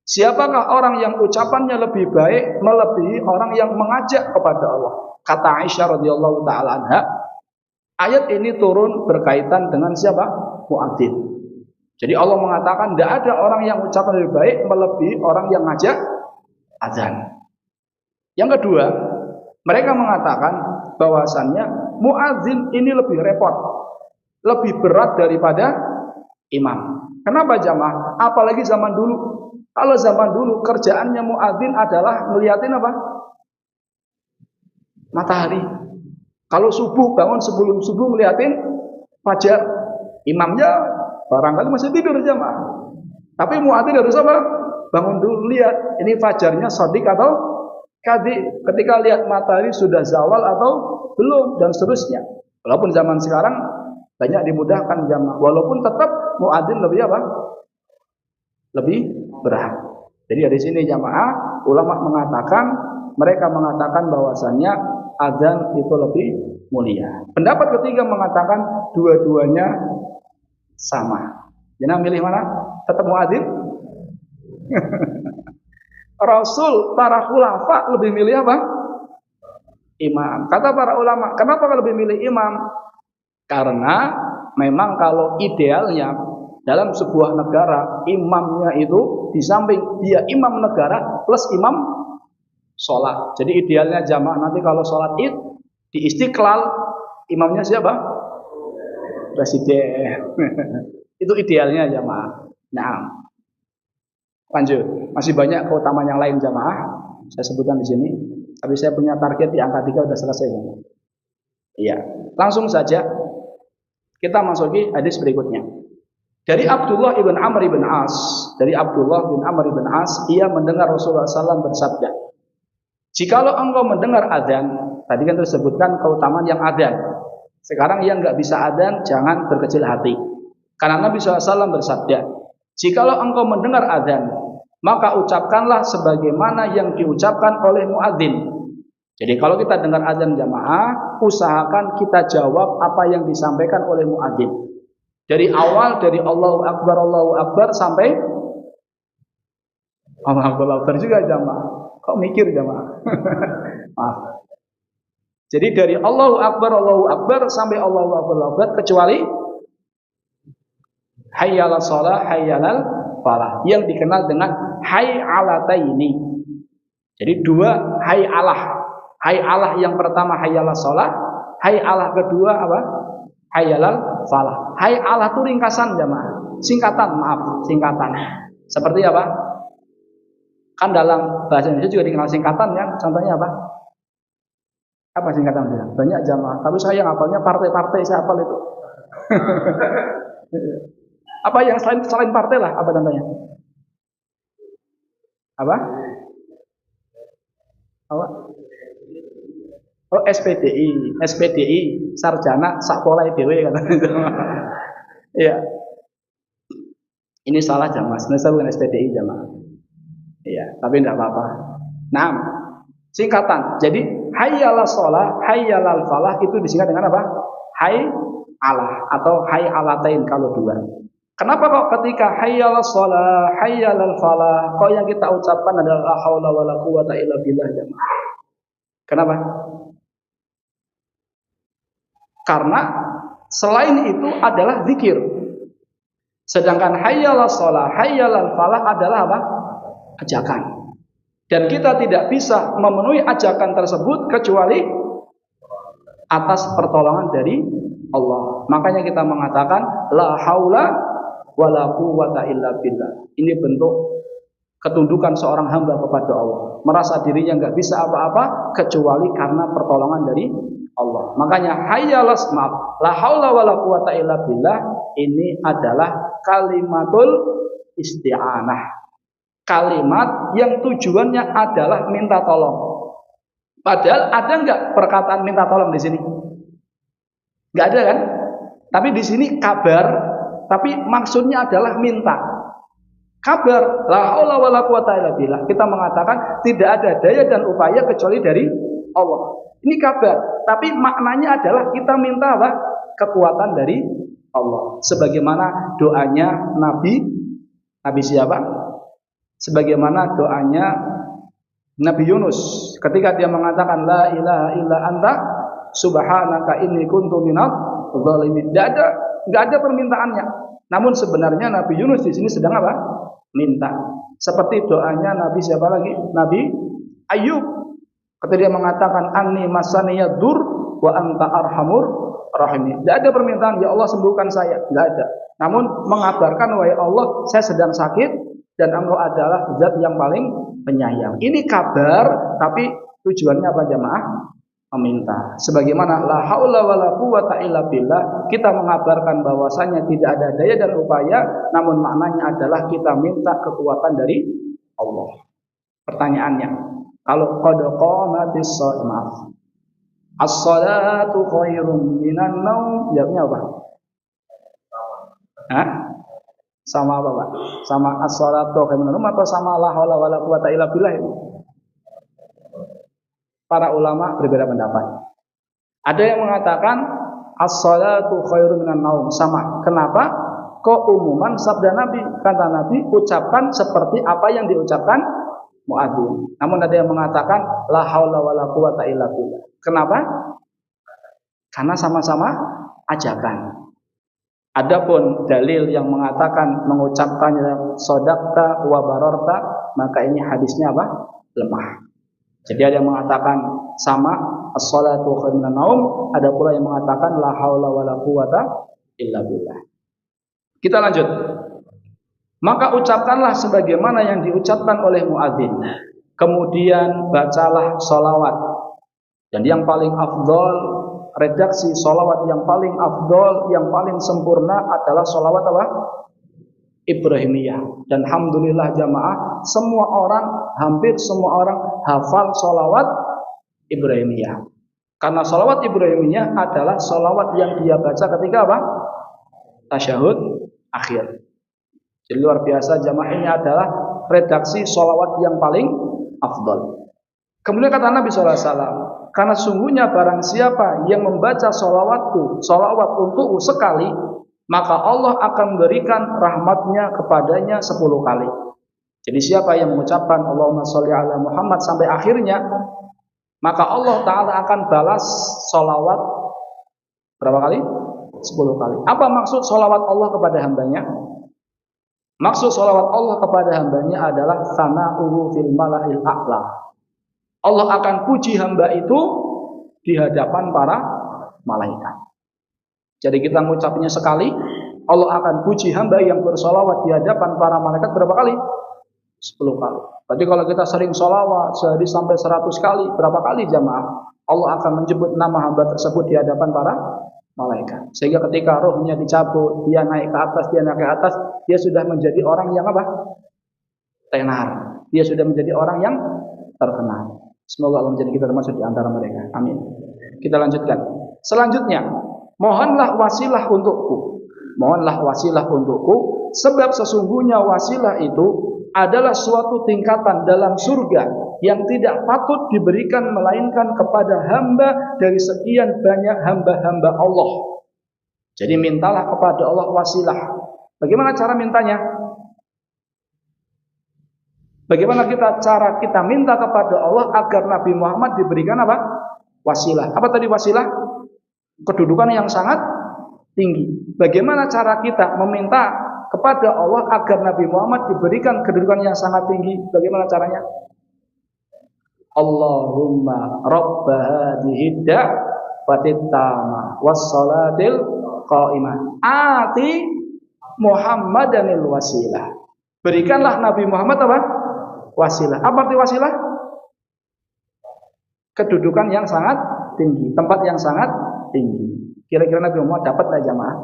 Siapakah orang yang ucapannya lebih baik melebihi orang yang mengajak kepada Allah? Kata Aisyah radhiyallahu ta'ala anha, ayat ini turun berkaitan dengan siapa? Muadzin. Jadi Allah mengatakan tidak ada orang yang ucapan lebih baik melebihi orang yang ngajak azan. Yang kedua, mereka mengatakan bahwasannya muadzin ini lebih repot, lebih berat daripada imam. Kenapa jamaah? Apalagi zaman dulu. Kalau zaman dulu kerjaannya muadzin adalah ngeliatin apa? Matahari. Kalau subuh bangun sebelum subuh ngeliatin fajar. Imamnya barangkali masih tidur jamaah. Tapi muadzin harus apa? Bangun dulu lihat ini fajarnya shadiq atau kadhib. Ketika lihat matahari sudah zawal atau belum dan seterusnya. Walaupun zaman sekarang banyak dimudahkan jamaah, walaupun tetap muadzin lebih apa? Lebih berat. Jadi dari sini jamaah, ulama mengatakan, mereka mengatakan bahwasannya azan itu lebih mulia. Pendapat ketiga mengatakan dua-duanya sama. Jangan milih mana? Tetap muadzin. Rasul, para khulafa lebih milih apa? Imam. Kata para ulama, kenapa lebih milih imam? Karena memang kalau idealnya dalam sebuah negara imamnya itu di samping dia imam negara plus imam sholat. Jadi idealnya jamaah nanti kalau sholat id di Istiqlal imamnya siapa? Presiden. Itu idealnya jamaah. Nah, lanjut. Masih banyak keutamaan yang lain jamaah. Saya sebutkan di sini. Tapi saya punya target di angka 3 sudah selesai. Iya. Langsung saja kita masuki hadis berikutnya. Dari Abdullah ibn Amr ibn As, ia mendengar Rasulullah SAW bersabda, jikalau engkau mendengar adzan, tadi kan tersebutkan keutamaan yang adzan. Sekarang yang nggak bisa adzan, jangan berkecil hati. Karena Nabi SAW bersabda, jikalau engkau mendengar adzan, maka ucapkanlah sebagaimana yang diucapkan oleh muadzin. Jadi kalau kita dengar azan jamaah, usahakan kita jawab apa yang disampaikan oleh muadzin. Dari awal, dari Allahu Akbar sampai Allahu Akbar juga jamaah. Kok mikir jamaah? Maaf. Jadi dari Allahu Akbar sampai Allahu Akbar kecuali hayyalas shalah, hayyalal falah yang dikenal dengan hayyalataini. Jadi dua hayyalah. Hayyalah yang pertama hayyalas shalah, hayyalah kedua apa? Hayyalal falah. Hayyalah itu ringkasan jamaah. Singkatan. Seperti apa? Kan dalam bahasa Indonesia juga dikenal singkatan ya. Contohnya apa? Apa singkatannya? Banyak jamaah. Tapi saya ngapalnya partai-partai, saya hafal itu. Apa yang selain partai lah? Apa contohnya? Apa? Oh, SPDI, sarjana sakpolai dhewe katanya. Iya. Ini salah jamaah. Sebenarnya bukan SPDI jamaah. Iya, tapi tidak apa-apa. Nah, singkatan. Jadi hayyalas shalah, hayyalal falah itu disingkat dengan apa? Hayyalah atau hayyalatain kalau dua. Kenapa kok ketika hayyalas shalah, hayyalal falah kok yang kita ucapkan adalah la haula wala quwata illa billah jamaah? Kenapa? Karena selain itu adalah zikir. Sedangkan hayyalas shalah, hayyalal falah adalah apa? Ajakan. Dan kita tidak bisa memenuhi ajakan tersebut kecuali atas pertolongan dari Allah. Makanya kita mengatakan la haula wala quwata illa billah. Ini bentuk ketundukan seorang hamba kepada Allah. Merasa dirinya nggak bisa apa-apa kecuali karena pertolongan dari Allah. Makanya hayyalas la haula wala quwata illa billah ini adalah kalimatul isti'anah. Kalimat yang tujuannya adalah minta tolong. Padahal ada nggak perkataan minta tolong di sini? Nggak ada kan? Tapi di sini kabar, tapi maksudnya adalah minta. Kabar, la haula wala quwata illa billah. Kita mengatakan tidak ada daya dan upaya kecuali dari Allah. Ini kabar, tapi maknanya adalah kita minta apa? Kekuatan dari Allah. Sebagaimana doanya Nabi siapa? Sebagaimana doanya Nabi Yunus ketika dia mengatakan la ilaha illa anta subhanaka inni kuntu minadz dzalimin. Enggak ada permintaannya. Namun sebenarnya Nabi Yunus di sini sedang apa? Minta. Seperti doanya Nabi siapa lagi? Nabi Ayub ketika dia mengatakan anni masaniya dur wa anta arhamur rahimin. Enggak ada permintaan ya Allah sembuhkan saya, enggak ada. Namun mengabarkan wahai Allah saya sedang sakit dan engkau adalah zat yang paling penyayang. Ini kabar, tapi tujuannya apa jamaah? Meminta. Sebagaimana la haula wala quwata illa billah, kita mengabarkan bahwasanya tidak ada daya dan upaya, namun maknanya adalah kita minta kekuatan dari Allah. Pertanyaannya, kalau qad qamatis shalah, as-salatu khairum minan naum, jawabnya apa? Hah? Sama apa Pak? Sama as-salatu khairum minan naum atau sama la haula wala quwata illa billah itu? Para ulama berbeda pendapat. Ada yang mengatakan as-salatu khairum minan naum, sama. Kenapa? Keumuman sabda Nabi, kata Nabi ucapkan seperti apa yang diucapkan muadzin. Namun ada yang mengatakan la haula wala quwata illa billah. Kenapa? Karena sama-sama ajakan. Adapun dalil yang mengatakan mengucapkannya sodakta wa barorta, maka ini hadisnya apa? Lemah. Jadi ada yang mengatakan sama as-salatu khairum minan naum, ada pula yang mengatakan la haula wala quwata illa billah. Kita lanjut. Maka ucapkanlah sebagaimana yang diucapkan oleh muadzin. Kemudian bacalah sholawat. Dan yang paling afdol, redaksi sholawat yang paling afdol, yang paling sempurna adalah sholawat apa? Ibrahimiyah. Dan alhamdulillah jamaah, hampir semua orang hafal sholawat Ibrahimiyah. Karena sholawat Ibrahimiyah adalah sholawat yang dia baca ketika apa? Tasyahud akhir. Jadi luar biasa jamaah, ini adalah redaksi sholawat yang paling afdol. Kemudian kata Nabi SAW, karena sungguhnya barang siapa yang membaca sholawat untukku sekali, maka Allah akan memberikan rahmatnya kepadanya 10 kali. Jadi siapa yang mengucapkan Allahumma sholli ala Muhammad sampai akhirnya, maka Allah Ta'ala akan balas sholawat berapa kali? 10 kali. Apa maksud sholawat Allah kepada hambanya? Maksud sholawat Allah kepada hambanya adalah sana'uhu fil mala'il a'la. Allah akan puji hamba itu di hadapan para malaikat. Jadi kita mengucapnya sekali, Allah akan puji hamba yang bersolawat di hadapan para malaikat berapa kali? 10 kali. Berarti kalau kita sering solawat sehari sampai 100 kali, berapa kali jamaah? Allah akan menyebut nama hamba tersebut di hadapan para malaikat. Sehingga ketika rohnya dicabut, dia naik ke atas, dia sudah menjadi orang yang apa? Tenar. Dia sudah menjadi orang yang terkenal. Semoga Allah menjadi kita termasuk di antara mereka. Amin. Kita lanjutkan. Selanjutnya, mohonlah wasilah untukku. Mohonlah wasilah untukku, sebab sesungguhnya wasilah itu adalah suatu tingkatan dalam surga yang tidak patut diberikan melainkan kepada hamba dari sekian banyak hamba-hamba Allah. Jadi mintalah kepada Allah wasilah. Bagaimana cara mintanya? Bagaimana cara kita minta kepada Allah agar Nabi Muhammad diberikan apa? Wasilah. Apa tadi wasilah? Kedudukan yang sangat tinggi. Bagaimana cara kita meminta kepada Allah agar Nabi Muhammad diberikan kedudukan yang sangat tinggi? Bagaimana caranya? Allahumma rabba hadhihi da'watit tamah wassalatil qa'imah ati Muhammadanil wasilah. Berikanlah Nabi Muhammad apa? Wasilah. Apa arti wasilah? Kedudukan yang sangat tinggi, tempat yang sangat tinggi. Kira-kira Nabi Muhammad dapat enggak jamaah?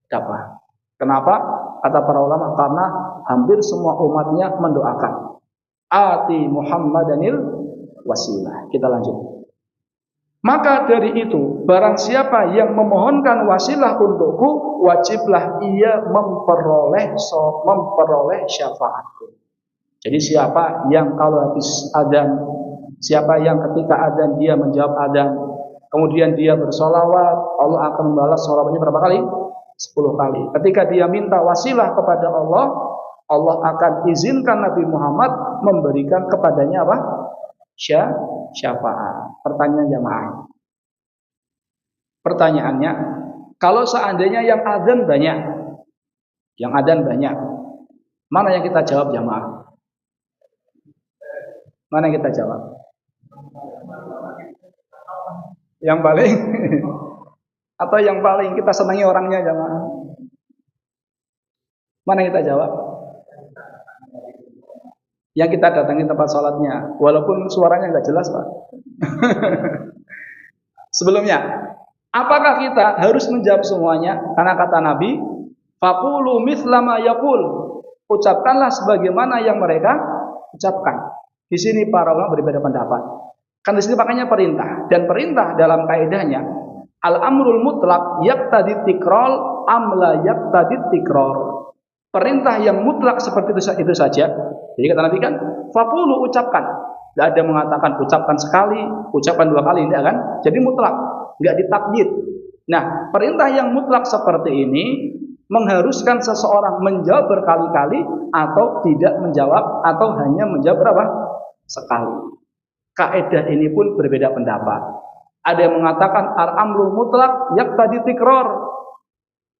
Dapat. Kenapa? Kata para ulama, karena hampir semua umatnya mendoakan ati Muhammadanil wasilah. Kita lanjut. Maka dari itu, barang siapa yang memohonkan wasilah untukku, wajiblah ia memperoleh syafaatku. Jadi siapa yang kalau habis adzan, siapa yang ketika adzan dia menjawab adzan, kemudian dia bersolawat, Allah akan membalas solawatnya berapa kali? 10 kali. Ketika dia minta wasilah kepada Allah, Allah akan izinkan Nabi Muhammad memberikan kepadanya apa? Syafaat. Pertanyaan jamaah. Pertanyaannya, kalau seandainya yang adzan banyak, mana yang kita jawab jamaah? Mana yang kita jawab? Yang paling atau yang paling kita senangi orangnya jamaah? Mana yang kita jawab? Yang kita datangi tempat sholatnya, walaupun suaranya nggak jelas Pak. Sebelumnya, apakah kita harus menjawab semuanya? Karena kata Nabi, faqulu mithla ma yaqul. Ucapkanlah sebagaimana yang mereka ucapkan. Di sini para ulama berbeda pendapat. Kan di sini pakainya perintah, dan perintah dalam kaidahnya al-amrul mutlak yaqtadi tikrol am la yaqtadi tikror. Perintah yang mutlak seperti itu saja. Jadi kata Nabi kan, faqulu ucapkan. Tidak ada mengatakan ucapkan sekali, ucapkan 2 kali, tidak kan? Jadi mutlak, enggak ditakyid. Nah, perintah yang mutlak seperti ini mengharuskan seseorang menjawab berkali-kali atau tidak menjawab atau hanya menjawab berapa? Sekali. Kaidah ini pun berbeda pendapat. Ada yang mengatakan al-amrul mutlak yaqtadi tikror.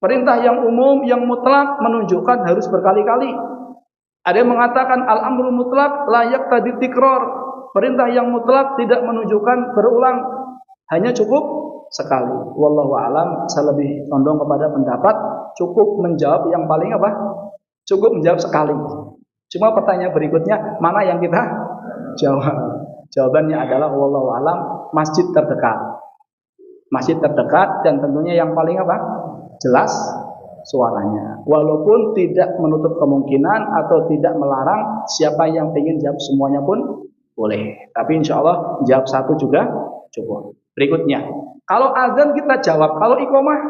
Perintah yang umum yang mutlak menunjukkan harus berkali-kali. Ada yang mengatakan al-amrul mutlak la yaqtadi tikror. Perintah yang mutlak tidak menunjukkan berulang, hanya cukup sekali. Wallahu a'lam, saya lebih condong kepada pendapat cukup menjawab yang paling apa? Cukup menjawab sekali. Cuma pertanyaan berikutnya, mana yang kita jawab? Jawabannya adalah wallahu a'lam, masjid terdekat. Masjid terdekat dan tentunya yang paling apa? Jelas suaranya. Walaupun tidak menutup kemungkinan atau tidak melarang siapa yang ingin jawab semuanya pun boleh. Tapi insya Allah jawab satu juga cukup. Berikutnya, kalau azan kita jawab, kalau iqomah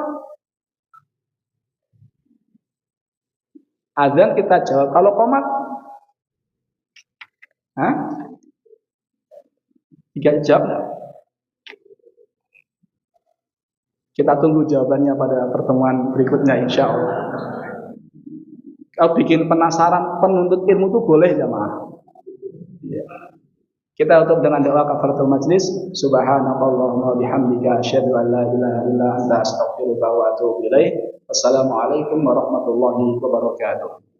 azan kita jawab, kalau qomat Tiga jawab enggak? Kita tunggu jawabannya pada pertemuan berikutnya insya Allah. Kalau bikin penasaran penuntut ilmu itu boleh jamaah. Ya. Kita tutup dengan doa kafaratul majlis. Subhanakallahumma bihamdika asyhadu an la ilaha illa anta astaghfiruka wa atubu ilaik. Wassalamualaikum warahmatullahi wabarakatuh.